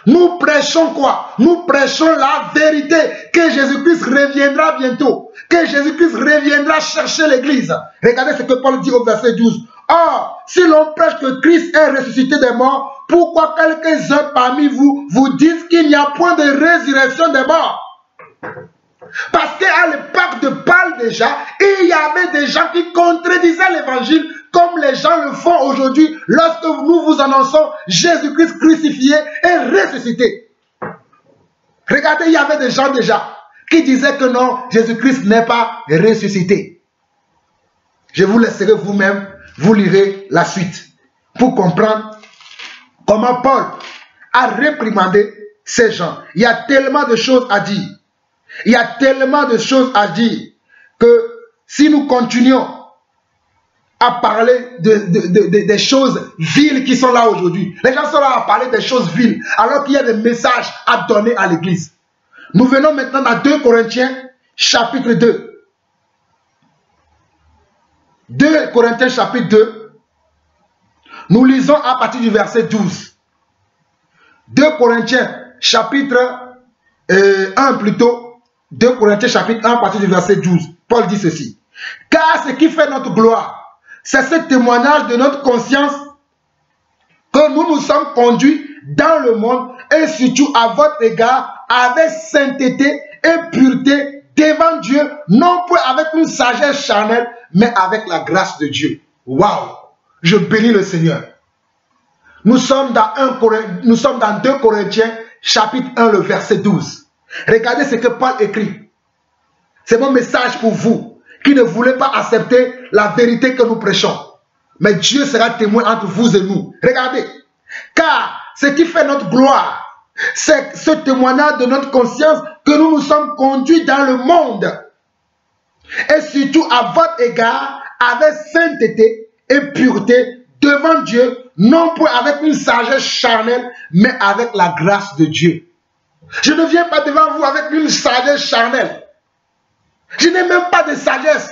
Speaker 1: Nous prêchons quoi? Nous prêchons la vérité. Que Jésus-Christ reviendra bientôt. Que Jésus-Christ reviendra chercher l'église. Regardez ce que Paul dit au verset 12. Or, si l'on prêche que Christ est ressuscité des morts, pourquoi quelques-uns parmi vous vous disent qu'il n'y a point de résurrection des morts? Parce qu'à l'époque de Paul déjà, il y avait des gens qui contredisaient l'évangile comme les gens le font aujourd'hui lorsque nous vous annonçons Jésus-Christ crucifié et ressuscité. Regardez, il y avait des gens déjà qui disaient que non, Jésus-Christ n'est pas ressuscité. Je vous laisserai vous-même, vous lirez la suite pour comprendre comment Paul a réprimandé ces gens. Il y a tellement de choses à dire. Il y a tellement de choses à dire que si nous continuons à parler des choses viles qui sont là aujourd'hui, les gens sont là à parler des choses viles alors qu'il y a des messages à donner à l'église. Nous venons maintenant dans 2 Corinthiens chapitre 2. 2 Corinthiens chapitre 2. Nous lisons à partir du verset 12. 2 Corinthiens chapitre 1 plutôt. 2 Corinthiens chapitre 1 à partir du verset 12. Paul dit ceci. Car ce qui fait notre gloire, c'est ce témoignage de notre conscience que nous nous sommes conduits dans le monde et surtout à votre égard avec sainteté et pureté devant Dieu, non point avec une sagesse charnelle, mais avec la grâce de Dieu. Waouh! Je bénis le Seigneur. Nous sommes dans 2 Corinthiens chapitre 1, le verset 12. Regardez ce que Paul écrit. C'est mon message pour vous qui ne voulez pas accepter la vérité que nous prêchons. Mais Dieu sera témoin entre vous et nous. Regardez. Car ce qui fait notre gloire, c'est ce témoignage de notre conscience que nous nous sommes conduits dans le monde. Et surtout à votre égard, avec sainteté et pureté devant Dieu, non point avec une sagesse charnelle, mais avec la grâce de Dieu. Je ne viens pas devant vous avec une sagesse charnelle. Je n'ai même pas de sagesse.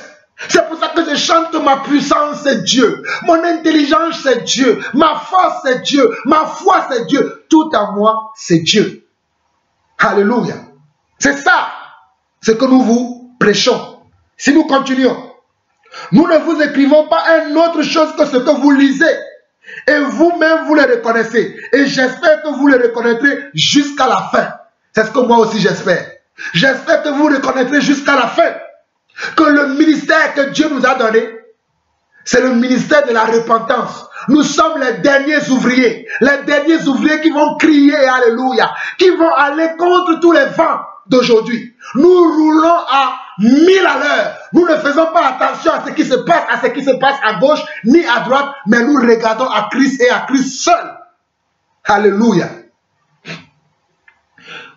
Speaker 1: C'est pour ça que je chante que ma puissance c'est Dieu. Mon intelligence c'est Dieu. Ma force c'est Dieu. Ma foi c'est Dieu. Tout à moi c'est Dieu. Alléluia. C'est ça ce que nous vous prêchons. Si nous continuons, nous ne vous écrivons pas une autre chose que ce que vous lisez. Et vous-même vous le reconnaissez. Et j'espère que vous le reconnaîtrez jusqu'à la fin. C'est ce que moi aussi j'espère. J'espère que vous reconnaîtrez jusqu'à la fin que le ministère que Dieu nous a donné, c'est le ministère de la repentance. Nous sommes les derniers ouvriers qui vont crier Alléluia, qui vont aller contre tous les vents d'aujourd'hui. Nous roulons à 1000 à l'heure. Nous ne faisons pas attention à ce qui se passe, à gauche ni à droite, mais nous regardons à Christ et à Christ seul. Alléluia.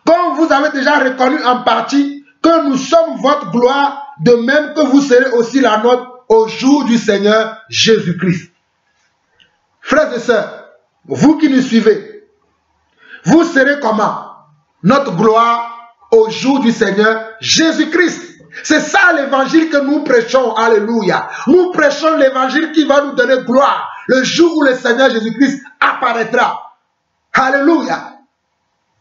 Speaker 1: Comme vous avez déjà reconnu en partie que nous sommes votre gloire, de même que vous serez aussi la nôtre au jour du Seigneur Jésus-Christ. Frères et sœurs, vous qui nous suivez, vous serez comment? Notre gloire au jour du Seigneur Jésus-Christ. C'est ça l'évangile que nous prêchons. Alléluia. Nous prêchons l'évangile qui va nous donner gloire le jour où le Seigneur Jésus-Christ apparaîtra. Alléluia.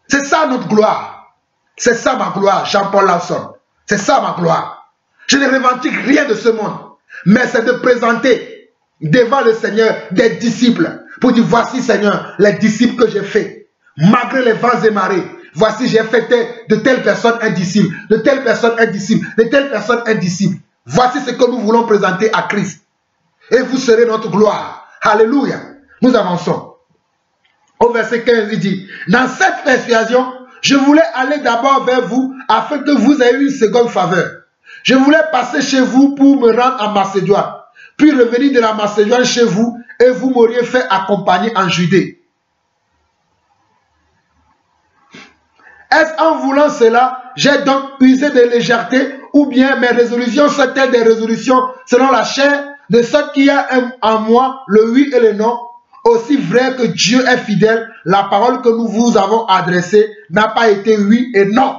Speaker 1: C'est ça notre gloire. C'est ça ma gloire, Jean-Paul Lawson. C'est ça ma gloire. Je ne revendique rien de ce monde, mais c'est de présenter devant le Seigneur des disciples pour dire voici Seigneur les disciples que j'ai faits. Malgré les vents et marées, voici j'ai fait de telle personne un disciple, de telle personne un disciple, de telle personne un disciple. Voici ce que nous voulons présenter à Christ. Et vous serez notre gloire. Alléluia. Nous avançons. Au verset 15, il dit, dans cette persuasion, je voulais aller d'abord vers vous afin que vous ayez une seconde faveur. Je voulais passer chez vous pour me rendre en Macédoine, puis revenir de la Macédoine chez vous et vous m'auriez fait accompagner en Judée. Est-ce en voulant cela, j'ai donc usé de légèreté ou bien mes résolutions sont-elles des résolutions selon la chair, de sorte qu'il y a en moi le oui et le non? Aussi vrai que Dieu est fidèle, la parole que nous vous avons adressée n'a pas été oui et non.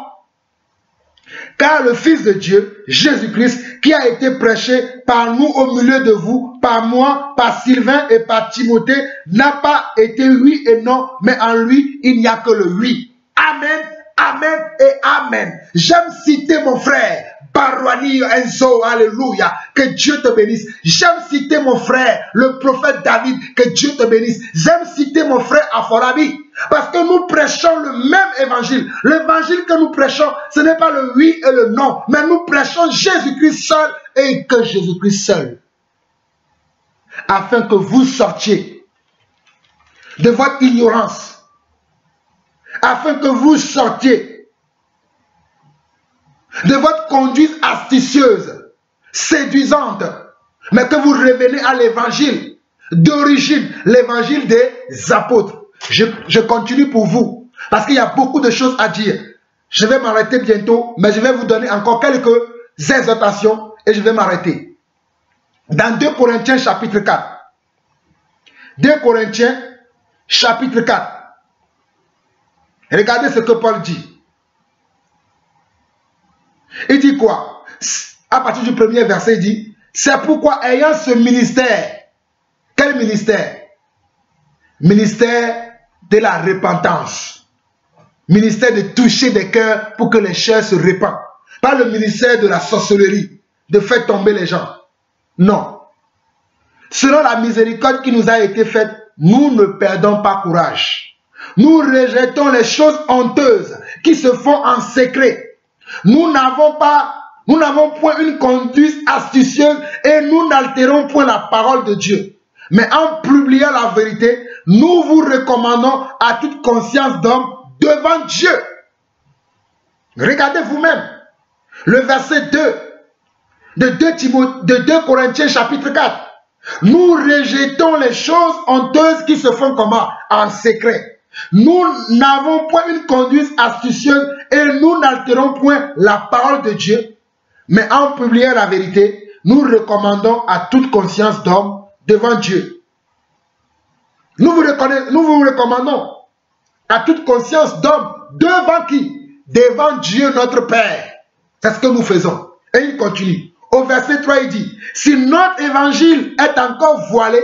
Speaker 1: Car le Fils de Dieu, Jésus-Christ, qui a été prêché par nous au milieu de vous, par moi, par Sylvain et par Timothée, n'a pas été oui et non, mais en lui, il n'y a que le oui. Amen, amen et amen. J'aime citer mon frère, Barouani Enzo, alléluia, que Dieu te bénisse. J'aime citer mon frère, le prophète David, que Dieu te bénisse. J'aime citer mon frère Aforabi, parce que nous prêchons le même évangile. L'évangile que nous prêchons, ce n'est pas le oui et le non, mais nous prêchons Jésus-Christ seul et que Jésus-Christ seul. Afin que vous sortiez de votre ignorance, afin que vous sortiez de votre conduite astucieuse, séduisante, mais que vous revenez à l'évangile d'origine, l'évangile des apôtres. Je continue pour vous, parce qu'il y a beaucoup de choses à dire. Je vais m'arrêter bientôt, mais je vais vous donner encore quelques exhortations et je vais m'arrêter. Dans 2 Corinthiens chapitre 4. 2 Corinthiens chapitre 4. Regardez ce que Paul dit. Il dit quoi? À partir du premier verset, il dit, c'est pourquoi ayant ce ministère, quel ministère? Ministère de la repentance. Ministère de toucher des cœurs pour que les chairs se répandent. Pas le ministère de la sorcellerie, de faire tomber les gens. Non. Selon la miséricorde qui nous a été faite, nous ne perdons pas courage. Nous rejetons les choses honteuses qui se font en secret. Nous n'avons point une conduite astucieuse et nous n'altérons point la parole de Dieu. Mais en publiant la vérité, nous vous recommandons à toute conscience d'homme devant Dieu. Regardez vous-même le verset 2 de 2 Corinthiens chapitre 4. Nous rejetons les choses honteuses qui se font comment? En secret. Nous n'avons point une conduite astucieuse et nous n'altérons point la parole de Dieu. Mais en publiant la vérité, nous recommandons à toute conscience d'homme devant Dieu. Nous vous recommandons à toute conscience d'homme devant qui? Devant Dieu notre Père. C'est ce que nous faisons. Et il continue. Au verset 3, il dit, si notre évangile est encore voilé,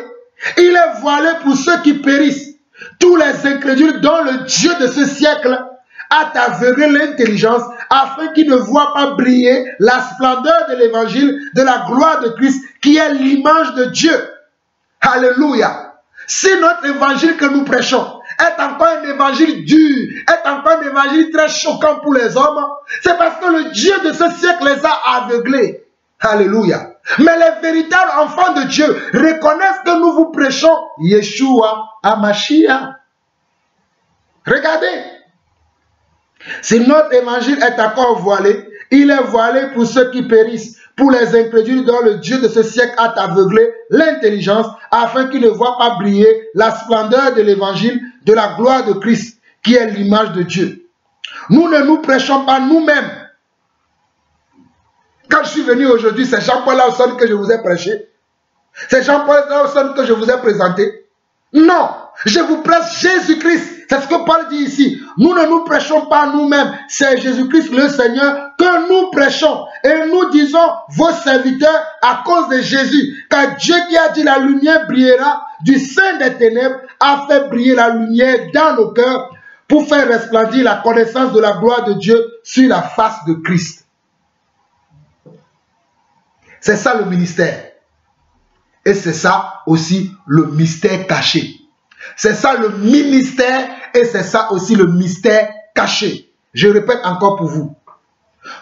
Speaker 1: il est voilé pour ceux qui périssent. Tous les incrédules dont le Dieu de ce siècle a aveuglé l'intelligence afin qu'ils ne voient pas briller la splendeur de l'évangile de la gloire de Christ qui est l'image de Dieu. Alléluia. Si notre évangile que nous prêchons est encore un évangile dur, est encore un évangile très choquant pour les hommes, c'est parce que le Dieu de ce siècle les a aveuglés. Alléluia. Mais les véritables enfants de Dieu reconnaissent que nous vous prêchons Yeshua HaMashiach. Regardez. Si notre évangile est encore voilé, il est voilé pour ceux qui périssent, pour les incrédules dont le Dieu de ce siècle a aveuglé l'intelligence, afin qu'ils ne voient pas briller la splendeur de l'évangile de la gloire de Christ, qui est l'image de Dieu. Nous ne nous prêchons pas nous-mêmes. Quand je suis venu aujourd'hui, c'est Jean-Paul Lawson que je vous ai prêché. C'est Jean-Paul Lawson que je vous ai présenté. Non, je vous prêche Jésus-Christ. C'est ce que Paul dit ici. Nous ne nous prêchons pas nous-mêmes. C'est Jésus-Christ le Seigneur que nous prêchons. Et nous disons vos serviteurs à cause de Jésus. Car Dieu qui a dit la lumière brillera du sein des ténèbres a fait briller la lumière dans nos cœurs pour faire resplendir la connaissance de la gloire de Dieu sur la face de Christ. C'est ça le ministère. Et c'est ça aussi le mystère caché. C'est ça le ministère et c'est ça aussi le mystère caché. Je répète encore pour vous.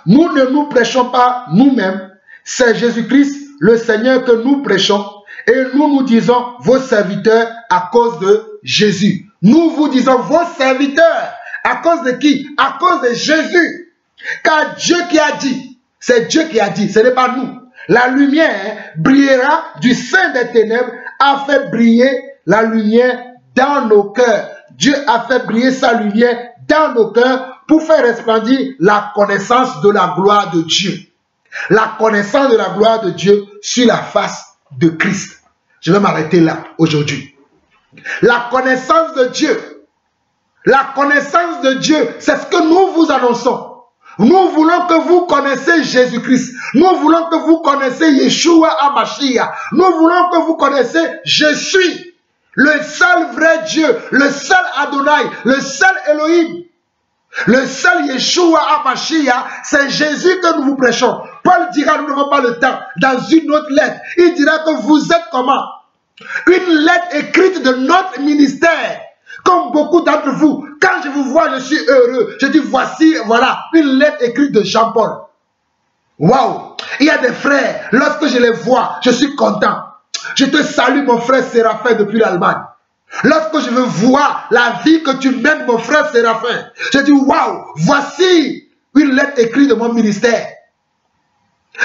Speaker 1: Nous ne nous prêchons pas nous-mêmes. C'est Jésus-Christ le Seigneur que nous prêchons. Et nous disons vos serviteurs à cause de Jésus. Nous vous disons vos serviteurs. À cause de qui? À cause de Jésus. Car Dieu qui a dit, c'est Dieu qui a dit, ce n'est pas nous. La lumière brillera du sein des ténèbres, a fait briller la lumière dans nos cœurs. Dieu a fait briller sa lumière dans nos cœurs pour faire resplendir la connaissance de la gloire de Dieu. La connaissance de la gloire de Dieu sur la face de Christ. Je vais m'arrêter là aujourd'hui. La connaissance de Dieu. La connaissance de Dieu, c'est ce que nous vous annonçons. Nous voulons que vous connaissiez Jésus-Christ. Nous voulons que vous connaissiez Yeshua HaMashiach. Nous voulons que vous connaissiez je suis le seul vrai Dieu, le seul Adonai, le seul Elohim. Le seul Yeshua HaMashiach, c'est Jésus que nous vous prêchons. Paul dira, nous n'avons pas le temps, dans une autre lettre, il dira que vous êtes comment? Une lettre écrite de notre ministère. Comme beaucoup d'entre vous, quand je vous vois, je suis heureux. Je dis, voici, voilà, une lettre écrite de Jean-Paul. Waouh! Il y a des frères, lorsque je les vois, je suis content. Je te salue, mon frère Séraphin, depuis l'Allemagne. Lorsque je veux voir la vie que tu mènes, mon frère Séraphin, je dis, waouh! Voici une lettre écrite de mon ministère.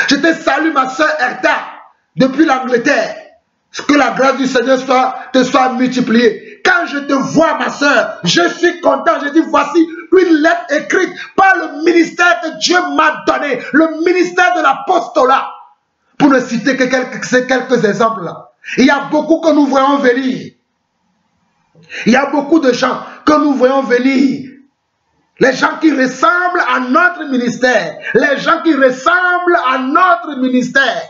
Speaker 1: Je te salue, ma soeur Erta, depuis l'Angleterre. Que la grâce du Seigneur te soit multipliée. Quand je te vois, ma soeur, je suis content. Je dis, voici une lettre écrite par le ministère que Dieu m'a donné. Le ministère de l'apostolat. Pour ne citer que quelques exemples là. Il y a beaucoup que nous voyons venir. Il y a beaucoup de gens que nous voyons venir. Les gens qui ressemblent à notre ministère. Les gens qui ressemblent à notre ministère.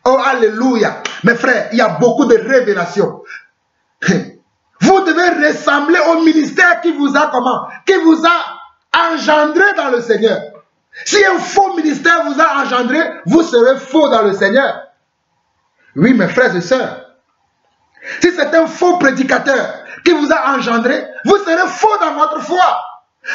Speaker 1: Oh, alléluia. Mes frères, il y a beaucoup de révélations. Vous devez ressembler au ministère qui vous a comment? Qui vous a engendré dans le Seigneur. Si un faux ministère vous a engendré, vous serez faux dans le Seigneur. Oui, mes frères et sœurs. Si c'est un faux prédicateur qui vous a engendré, vous serez faux dans votre foi.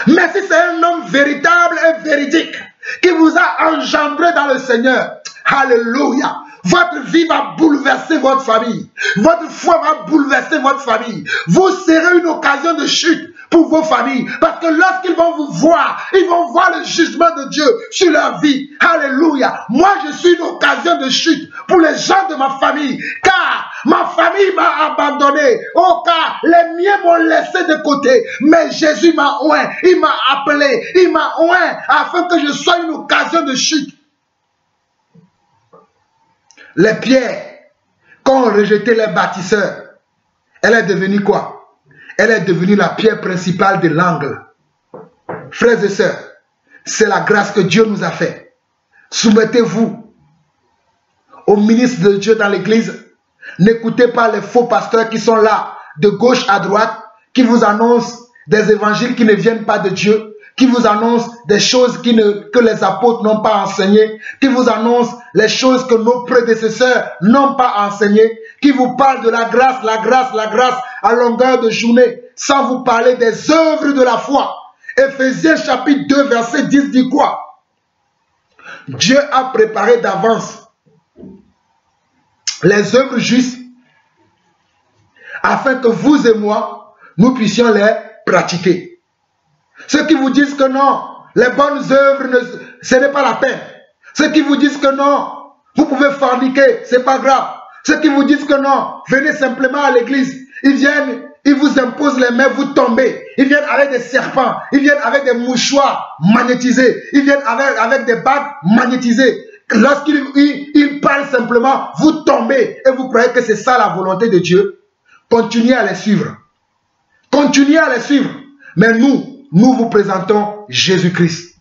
Speaker 1: Mais si c'est un homme véritable et véridique qui vous a engendré dans le Seigneur, alléluia, votre vie va bouleverser votre famille. Votre foi va bouleverser votre famille. Vous serez une occasion de chute pour vos familles. Parce que lorsqu'ils vont vous voir, ils vont voir le jugement de Dieu sur leur vie. Alléluia. Moi, je suis une occasion de chute pour les gens de ma famille. Car ma famille m'a abandonné. Oh, car les miens m'ont laissé de côté. Mais Jésus m'a oint. Il m'a appelé. Il m'a oint afin que je sois une occasion de chute. Les pierres qu'ont rejeté les bâtisseurs, elle est devenue quoi? Elle est devenue la pierre principale de l'angle. Frères et sœurs, c'est la grâce que Dieu nous a faite. Soumettez-vous au ministre de Dieu dans l'église. N'écoutez pas les faux pasteurs qui sont là, de gauche à droite, qui vous annoncent des évangiles qui ne viennent pas de Dieu, qui vous annonce des choses que les apôtres n'ont pas enseignées, qui vous annonce les choses que nos prédécesseurs n'ont pas enseignées, qui vous parle de la grâce, la grâce, la grâce à longueur de journée, sans vous parler des œuvres de la foi. Éphésiens chapitre 2, verset 10 dit quoi? Dieu a préparé d'avance les œuvres justes afin que vous et moi, nous puissions les pratiquer. Ceux qui vous disent que non, les bonnes œuvres, ce n'est pas la peine. Ceux qui vous disent que non, vous pouvez forniquer, ce n'est pas grave. Ceux qui vous disent que non, venez simplement à l'église. Ils viennent, ils vous imposent les mains, vous tombez. Ils viennent avec des serpents, ils viennent avec des mouchoirs magnétisés, ils viennent avec des bagues magnétisées. Lorsqu'ils parlent simplement, vous tombez et vous croyez que c'est ça la volonté de Dieu. Continuez à les suivre. Continuez à les suivre. Mais nous vous présentons Jésus-Christ.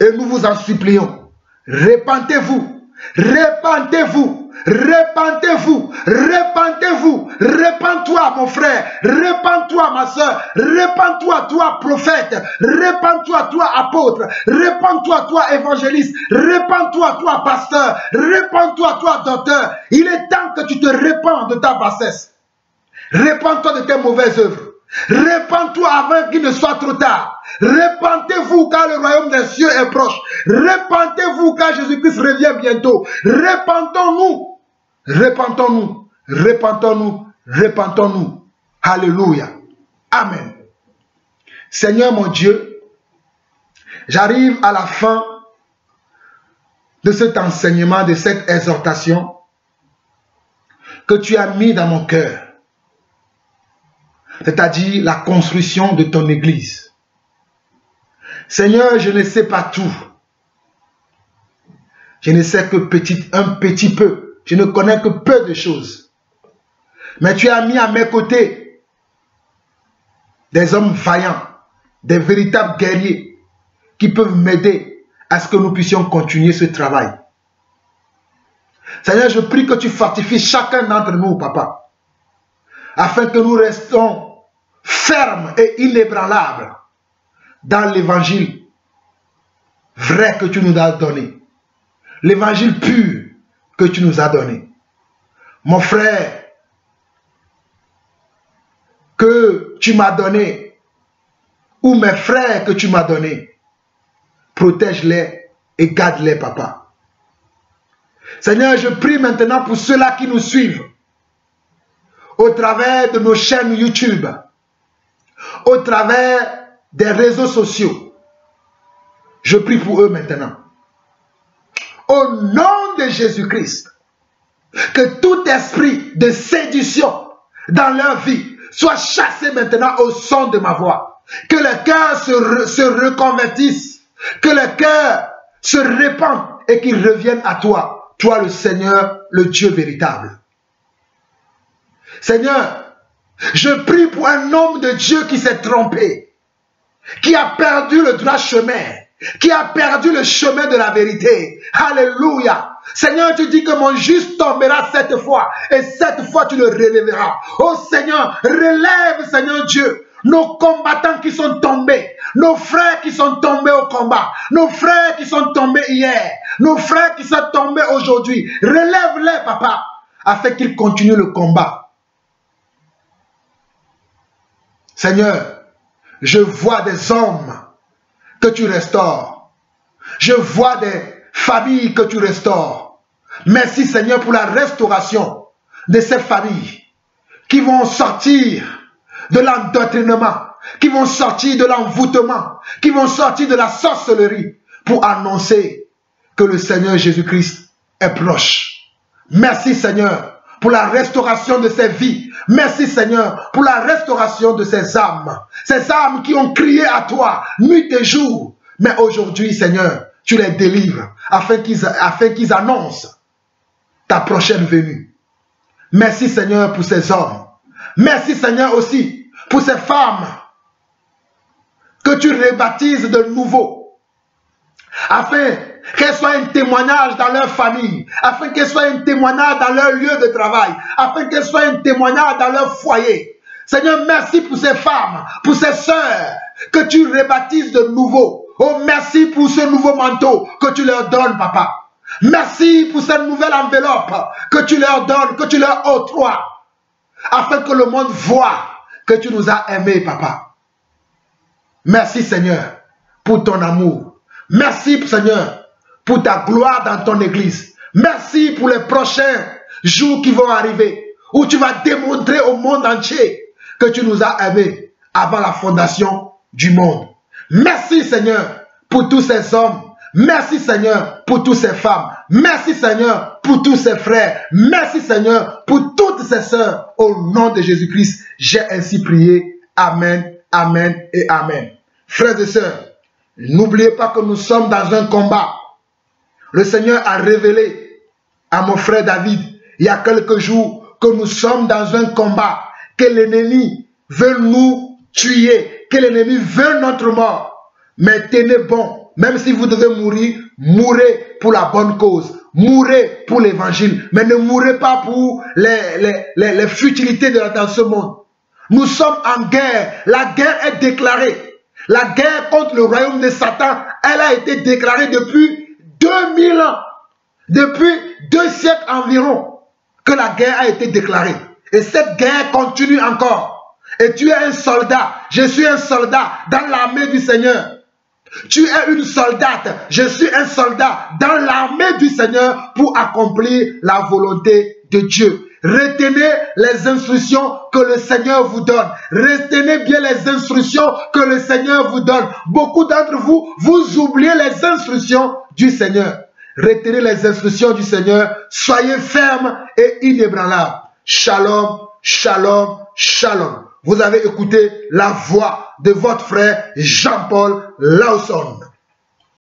Speaker 1: Et nous vous en supplions. Repentez-vous. Repentez-vous. Repentez-vous. Repentez-vous. Repends-toi, mon frère. Repends-toi, ma soeur. Repends-toi, toi, prophète. Repends-toi, toi, apôtre. Repends-toi, toi, évangéliste. Repends-toi, toi, pasteur. Repends-toi, toi, docteur. Il est temps que tu te répands de ta bassesse. Repends-toi de tes mauvaises œuvres. Repends-toi avant qu'il ne soit trop tard. Repentez-vous car le royaume des cieux est proche. Repentez-vous car Jésus-Christ revient bientôt. Repentons-nous. Repentons-nous. Repentons-nous. Repentons-nous. Alléluia. Amen. Seigneur mon Dieu, j'arrive à la fin de cet enseignement, de cette exhortation que tu as mis dans mon cœur. C'est-à-dire la construction de ton église. Seigneur, je ne sais pas tout. Je ne sais que un petit peu. Je ne connais que peu de choses. Mais tu as mis à mes côtés des hommes vaillants, des véritables guerriers qui peuvent m'aider à ce que nous puissions continuer ce travail. Seigneur, je prie que tu fortifies chacun d'entre nous, Papa, afin que nous restons ferme et inébranlable dans l'évangile vrai que tu nous as donné, l'évangile pur que tu nous as donné. Mon frère que tu m'as donné, ou mes frères que tu m'as donné, protège-les et garde-les, Papa. Seigneur, je prie maintenant pour ceux-là qui nous suivent au travers de nos chaînes YouTube, au travers des réseaux sociaux. Je prie pour eux maintenant. Au nom de Jésus-Christ, que tout esprit de séduction dans leur vie soit chassé maintenant au son de ma voix. Que le cœur se reconvertisse, que le cœur se répande et qu'il revienne à toi, toi le Seigneur, le Dieu véritable. Seigneur, je prie pour un homme de Dieu qui s'est trompé, qui a perdu le droit chemin, qui a perdu le chemin de la vérité. Alléluia. Seigneur, tu dis que mon juste tombera 7 fois, et 7 fois tu le relèveras. Oh Seigneur, relève, Seigneur Dieu, nos combattants qui sont tombés, nos frères qui sont tombés au combat, nos frères qui sont tombés hier, nos frères qui sont tombés aujourd'hui. Relève-les, Papa, afin qu'ils continuent le combat. Seigneur, je vois des hommes que tu restaures. Je vois des familles que tu restaures. Merci Seigneur pour la restauration de ces familles qui vont sortir de l'endoctrinement, qui vont sortir de l'envoûtement, qui vont sortir de la sorcellerie pour annoncer que le Seigneur Jésus-Christ est proche. Merci Seigneur pour la restauration de ces vies. Merci Seigneur pour la restauration de ces âmes qui ont crié à toi nuit et jour. Mais aujourd'hui Seigneur, tu les délivres afin qu'ils annoncent ta prochaine venue. Merci Seigneur pour ces hommes. Merci Seigneur aussi pour ces femmes que tu rebaptises de nouveau, afin qu'elles soient un témoignage dans leur famille, afin qu'elles soient un témoignage dans leur lieu de travail, afin qu'elles soient un témoignage dans leur foyer. Seigneur, merci pour ces femmes, pour ces sœurs que tu rebaptises de nouveau. Oh, merci pour ce nouveau manteau que tu leur donnes, Papa. Merci pour cette nouvelle enveloppe que tu leur donnes, que tu leur octroies, afin que le monde voit que tu nous as aimés, Papa. Merci, Seigneur, pour ton amour. Merci, Seigneur, pour ta gloire dans ton église. Merci pour les prochains jours qui vont arriver, où tu vas démontrer au monde entier que tu nous as aimés avant la fondation du monde. Merci, Seigneur, pour tous ces hommes. Merci, Seigneur, pour toutes ces femmes. Merci, Seigneur, pour tous ces frères. Merci, Seigneur, pour toutes ces sœurs. Au nom de Jésus-Christ, j'ai ainsi prié. Amen, amen et amen. Frères et sœurs, n'oubliez pas que nous sommes dans un combat. Le Seigneur a révélé à mon frère David, il y a quelques jours, que nous sommes dans un combat, que l'ennemi veut nous tuer, que l'ennemi veut notre mort. Mais tenez bon, même si vous devez mourir, mourrez pour la bonne cause. Mourrez pour l'évangile, mais ne mourrez pas pour les futilités dans ce monde. Nous sommes en guerre. La guerre est déclarée. La guerre contre le royaume de Satan, elle a été déclarée depuis 2000 ans. Depuis 2 siècles environ que la guerre a été déclarée. Et cette guerre continue encore. Et tu es un soldat. Je suis un soldat dans l'armée du Seigneur. Tu es une soldate, je suis un soldat dans l'armée du Seigneur pour accomplir la volonté de Dieu. Retenez les instructions que le Seigneur vous donne. Retenez bien les instructions que le Seigneur vous donne. Beaucoup d'entre vous, vous oubliez les instructions du Seigneur. Retenez les instructions du Seigneur. Soyez fermes et inébranlables. Shalom, shalom, shalom. Vous avez écouté la voix de votre frère Jean-Paul Lawson.